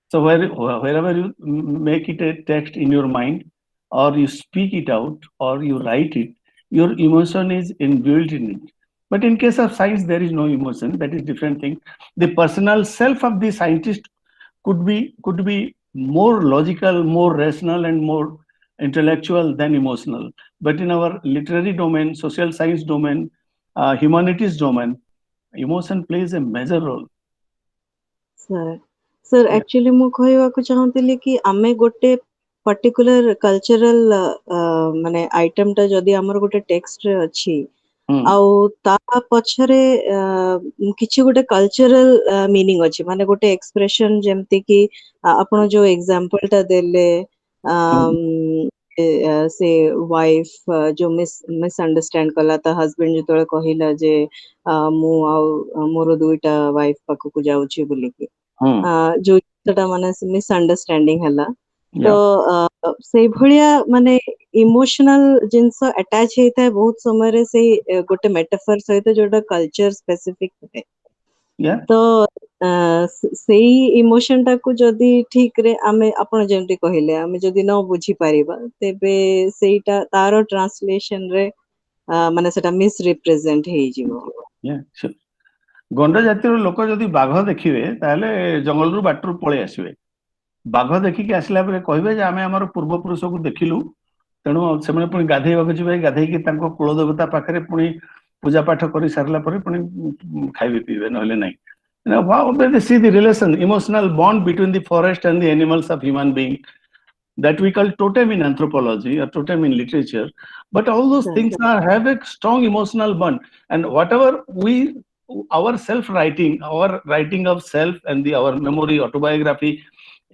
So wherever you make it a text in your mind, or you speak it out, or you write it, your emotion is inbuilt in it. But in case of science, there is no emotion. That is different thing. The personal self of the scientist could be more logical, more rational, and more intellectual than emotional. But in our literary domain, social science domain, humanities domain, emotion plays a major role. Sir, actually ମୁଁ କହିବାକୁ ଚାହୁଁଥିଲି କି ଆମେ ଗୋଟେ particular cultural ମାନେ item ଟା ଯଦି ଆମର ଗୋଟେ text ରେ ଅଛି ଆଉ ତା ପଛରେ କିଛି ଗୋଟେ cultural meaning ଅଛି ମାନେ ଗୋଟେ expression ଯେମିତି କି ଆପଣ ଯୋଉ example ଟା ଦେଲେ ସେ wife ଯୋଉ misunderstand କଲା ତା husband ଯେତେବେଳେ କହିଲା ଯେ ମୁଁ ଆଉ ମୋର ଦୁଇଟା wife ପାଖକୁ ଯାଉଛି ବୋଲିକି ଯୋଉ ଜିନିଷଟା ମାନେ misunderstanding ହେଲା ତ ସେଇଭଳିଆ ମାନେ ଇମୋସନାଲ ଜିନିଷ ଆଟାଚ ହେଇଥାଏ ବହୁତ ସମୟରେ ସେଇ ଗୋଟେ ମେଟାଫର ସହିତ ଯୋଉଟା କଲଚର ସ୍ପେସିଫିକ ଥାଏ ତ ସେଇ ଇମୋସନ ଟାକୁ ଯଦି ଠିକରେ ଆମେ ଆପଣ ଯେମିତି କହିଲେ ଆମେ ଯଦି ନ ବୁଝିପାରିବା ତେବେ ସେଇଟା ତାର ଟ୍ରାନ୍ସଲେସନ ରେ ମାନେ ସେଟା ମିସରିପ୍ରେଜେଣ୍ଟ ହେଇଯିବ। ଗଣ୍ଡ ଜାତିର ଲୋକ ଯଦି ବାଘ ଦେଖିବେ ତାହେଲେ ଜଙ୍ଗଲରୁ ବାଟରୁ ପଳେଇ ଆସିବେ। ବାଘ ଦେଖିକି ଆସିଲା ପରେ କହିବେ ଯେ ଆମେ ଆମର ପୂର୍ବପୁରୁଷକୁ ଦେଖିଲୁ, ତେଣୁ ସେମାନେ ପୁଣି ଗାଧେଇବାକୁ ଯିବେ, ଗାଧେଇକି ତାଙ୍କ କୁଳ ଦେବତା ପାଖରେ ପୁଣି ପୂଜା ପାଠ କରି ସାରିଲା ପରେ ପୁଣି ଖାଇବେ ପିଇବେ, ନହେଲେ ନାହିଁ। How they see the relation, emotional bond between the forest and the animals of human being, that we call totem in anthropology or totem in literature. But all those things have a strong emotional bond, and whatever our self-writing, our writing of self and our memory, autobiography,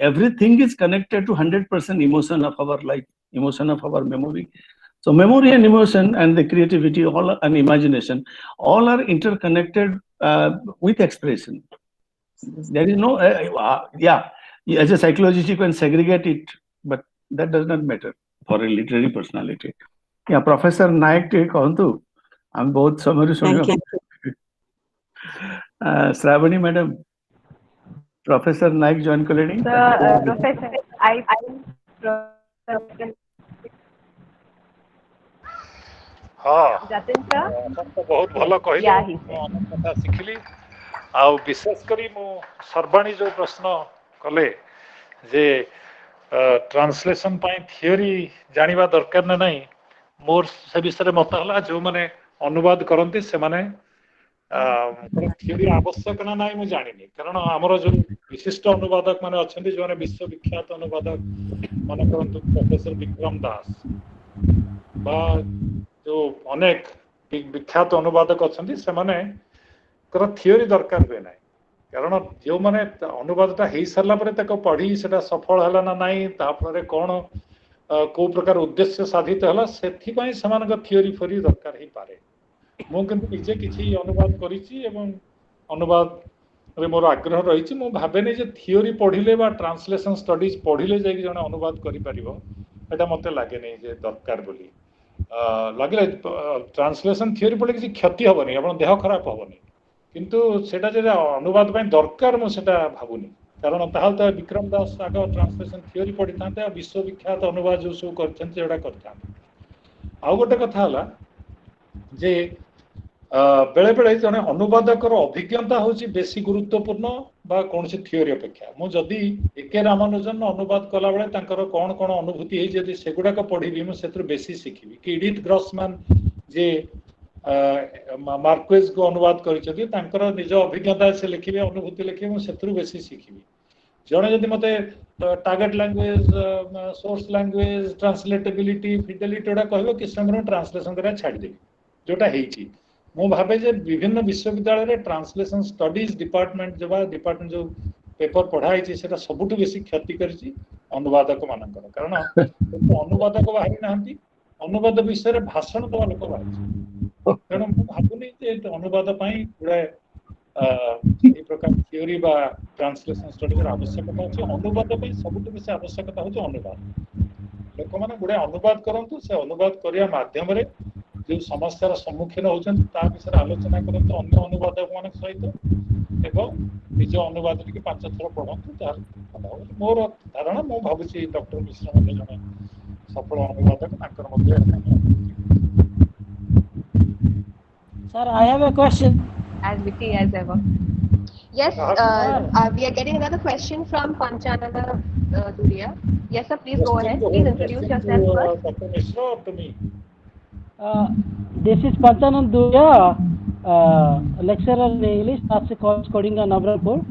everything is connected to 100% emotion of our life, emotion of our memory. So memory and emotion and the creativity and imagination, all are interconnected with expression. There is no, as a psychologist you can segregate it, but that does not matter for a literary personality. Yeah, Professor Naik kahantu, I'm both summary. Shravani madam, Professor Naik join kaleni. Professor, I Jatin sir, बहुत भल कहले कथा शिखिली आ विशेष करी मु सर्वाणी जो प्रश्न कले जे ट्रांसलेशन पाई थियोरी जानिबा दरकार ना नहीं मोर से विषय मत हला जो माने अनुवाद करंती से माने थियोरी आवश्यक ना नहीं मु जानिनी कारण हमर जो विशिष्ट अनुवादक माने अछंती जो माने विश्वविख्यात अनुवादक माने करंतु प्रोफेसर विक्रम दास बा जो अनेक विख्यात अनुवादक अछंती से माने कर थियोरी दरकार हुए ना कारण जो माने अनुवादटा हो सारा पर पढ़ी से सफल है ना नाई तापर कौन को प्रकार उद्देश्य साधित है से थियोरी फोरी दरकार ही पारे मु निजे किसी अनुवाद करिछि एवं अनुवाद रे मोर आग्रह रही मु भावेनी जे थियोरी पढ़िले बा ट्रांसलेशन स्टडीज पढ़िले जाई जने अनुवाद करि परिबो एटा मते लागे नै जे दरकार बोली लगे ट्रांसलेशन थियोरी पढ़े किसी क्षति हेनी आप देह खराब हेनी किंतु सेटा जे अनुवाद ପାଇଁ दरकार मु सेटा भाबुनी कारण ताहाल त विक्रम दास आग ट्रांसलेशन थियोरी पढ़ी थांते आ विश्वविख्यात अनुवाद जो सब करथन सेटा करथान आ गोटे कथा हला जे बेले बेले जने अनुवादकर अभिज्ञता होची बेसी गुरुत्वपूर्ण बा कोनसी थियोरी अपेक्षा मु जदी एके रामानुजन अनुवाद कला बेले तांकर कोन कोन अनुभूति हे जदी सेगुडा को पढ़िबी मु सेत्र बेसी सिखिबी कि एडिथ ग्रॉसमैन जे मार्क्वेज को अनुवाद करिसेंती तांकर निज अभिज्ञता से लिखिबे अनुभूति लिखिबे मु सेत्र बेसी सिखिबी जने जदी मते target language source language translatability fidelity ओडा कहबो कि समय ट्रांसलेशन करा छाडी देबी जोटा हेची मु भावे जे विभिन्न विश्वविद्यालय रे ट्रांसलेशन स्टडीज डिपार्टमेंट जो पेपर पढ़ाई छी सेटा सबुठु बेसी क्षति करछि अनुवादक मानकर कारण अनुवादक बाहरी नाहंती अनुवाद विषय रे भाषण दवा लोक बाहरी तेणु मु भाबुनी जे अनुवाद पई गुडा ए प्रकार थियोरी बा ट्रांसलेशन स्टडीज रे आवश्यकता अछि अनुवाद पई सबुठु बेसी आवश्यकता होछि अनुवाद लोक माने गुडा अनुवाद करंतु से अनुवाद करिया माध्यम रे जो समस्या सम्मुखीन होचन ता विषय आलोचना करंतु अन्य अनुवादक मान सहित एवं निज अनुवाद के 5 थर पढ़ंतु तार मोर धारणा मु भाबुची डॉक्टर मिश्र मध्ये जने सफल अनुवादक तांकर मध्ये Sir, I have a question. as witty as ever. Yes, we are getting another question from Panchananda Duria. Yes, sir, please go ahead. Please introduce yourself first. Dr. Mishra or to me? This is Panchanand Duya, lecturer in English, Rashtriya College Kodinga, Navranpur.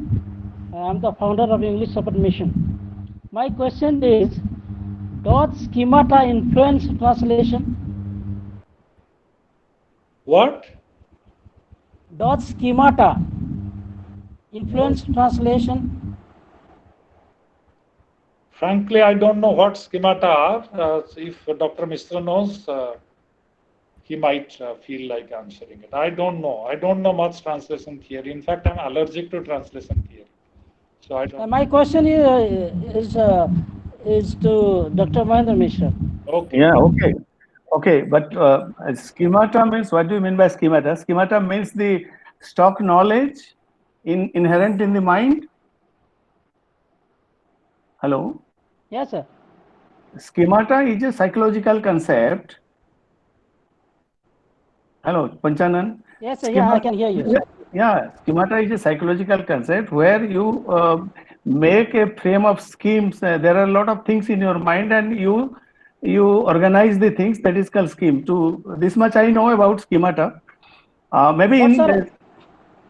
I am the founder of English Support Mission. My question is, does schemata influence translation? What? Does schemata influence translation? Frankly, I don't know what schemata are. If Dr. Mishra knows, he might feel like answering it. I don't know. I don't know much translation theory. In fact, I'm allergic to translation theory. So I don't. My question is to Dr. Mahendra Mishra. Okay. Yeah, okay. Okay, but schemata means, what do you mean by schemata? Schemata means the stock knowledge inherent in the mind. Hello? Yes, sir. Schemata is a psychological concept. Hello, Panchanan? Yes, sir. Yeah, I can hear you. Yeah, schemata is a psychological concept where you make a frame of schemes. There are a lot of things in your mind, and you organize the things. That is called scheme. To this much I know about schemata. Maybe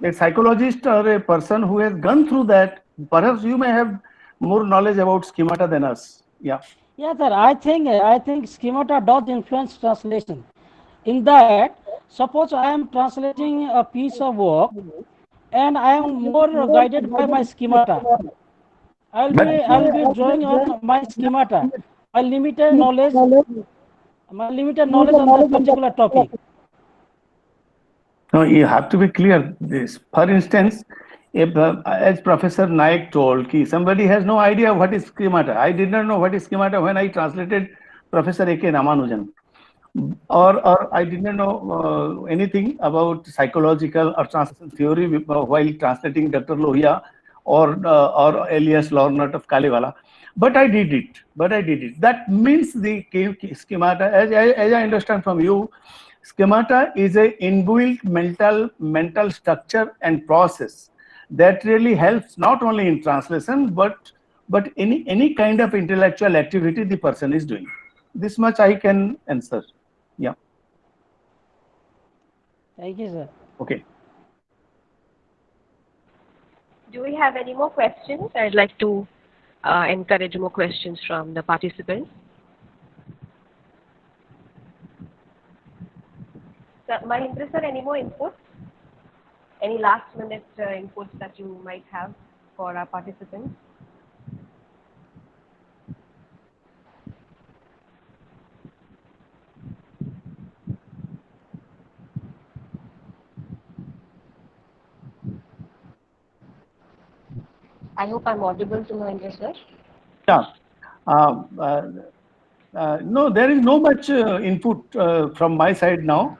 a psychologist or a person who has gone through that, perhaps you may have more knowledge about schemata than us. Yeah. Yeah, sir. I think schemata does influence translation. In that, suppose I am translating a piece of work, and I am more guided by my schemata. I will be drawing on my schemata, my limited knowledge on that particular topic. No, you have to be clear this. For instance, if, as Professor Naik told, somebody has no idea what is schemata. I did not know what is schemata when I translated Professor A.K. Ramanujan. Or I did not know anything about psychological or translation theory while translating Dr. Lohia or Elias Lornat of Kaliwala. But I did it. That means the schemata, as I understand from you, schemata is a inbuilt mental structure and process that really helps not only in translation but any kind of intellectual activity the person is doing. This much I can answer. Yeah. Thank you, sir. Okay. Do we have any more questions? I'd like to encourage more questions from the participants. Sir, Mahendra sir, any more inputs? Any last minute inputs that you might have for our participants? I hope I'm audible to Mahendra sir. Yeah. No, there is no much input from my side now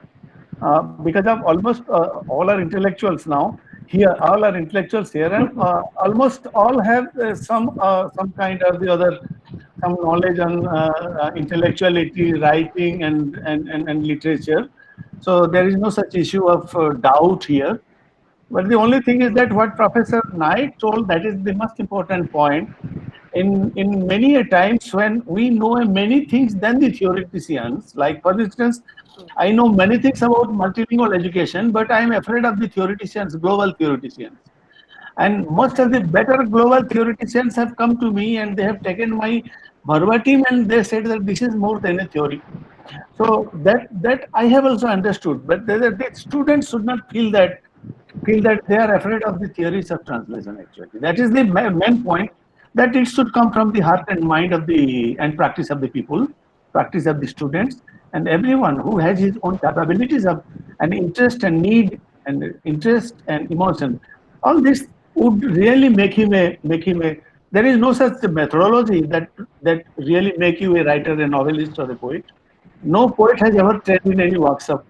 because of almost all our intellectuals now here. All our intellectuals here, and almost all have some kind of the other, some knowledge on intellectuality, writing, and literature. So there is no such issue of doubt here. But the only thing is that what Professor Naik told, that is the most important point. In many a times when we know many things than the theoreticians, like for instance, I know many things about multilingual education, but I am afraid of the theoreticians, global theoreticians. And most of the better global theoreticians have come to me and they have taken my verbatim and they said that this is more than a theory. So that I have also understood, but the students should not feel that they are afraid of the theories of translation. Actually, that is the main point. That it should come from the heart and mind of the and practice of the people, practice of the students, and everyone who has his own capabilities of an interest and need and interest and emotion. All this would really make him a. There is no such methodology that really make you a writer, a novelist, or a poet. No poet has ever trained in any workshop.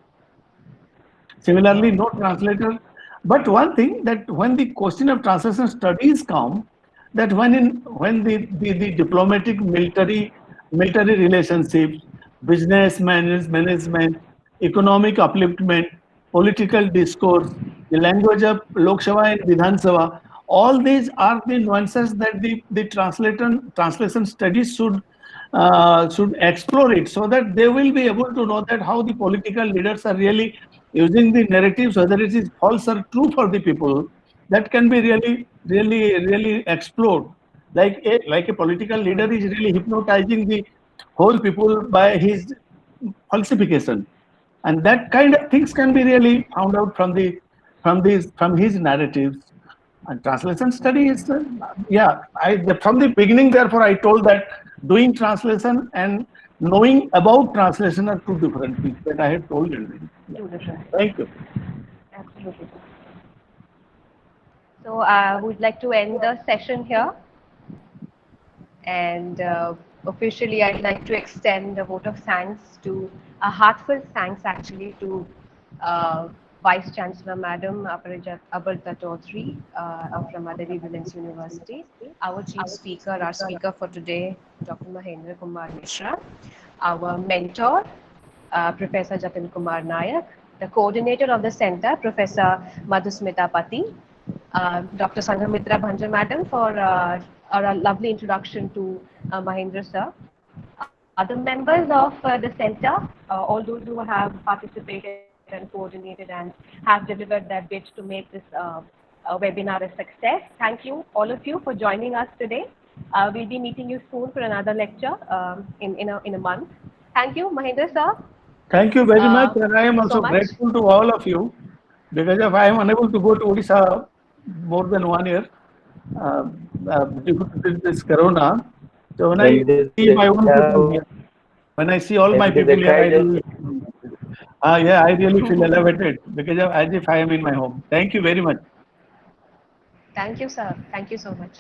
Similarly, no translator. But one thing, that when the question of translation studies come, that when the diplomatic military relationships, business management, economic upliftment, political discourse, the language of Lok Sabha and Vidhan Sabha. All these are the nuances that the translation studies should explore it, so that they will be able to know that how the political leaders are really using the narratives, whether it is false or true for the people. That can be really explored. Like a political leader is really hypnotizing the whole people by his falsification, and that kind of things can be really found out from his narratives. And translation study is from the beginning, therefore I told that doing translation and knowing about translation are two different things, that I had told you. Two different. Thank you. Absolutely. So we'd like to end the session here. And officially, I'd like to extend a vote of thanks to, a heartfelt thanks actually, to Vice Chancellor Madam Abarta Chaudhary from Motherly Women's University, our Chief Speaker, our speaker for today, Dr. Mahendra Kumar Mishra, our mentor, Professor Jatin Kumar Nayak, the coordinator of the center, Professor Madhusmita Pati, Dr. Sanghamitra Bhanjar Madam for a lovely introduction to Mahendra sir. The members of the center, all those who have participated and coordinated and have delivered their bit to make this webinar a success. Thank you, all of you, for joining us today. We'll be meeting you soon for another lecture in a month. Thank you, Mahendra sir. Thank you very much, and I am So also much. grateful to all of you, because if I am unable to go to Odisha more than 1 year due to this corona, so when I see my own people here, when I see all my people here, I really feel elevated, because as if I am in my home. Thank you very much. Thank you, sir. Thank you so much.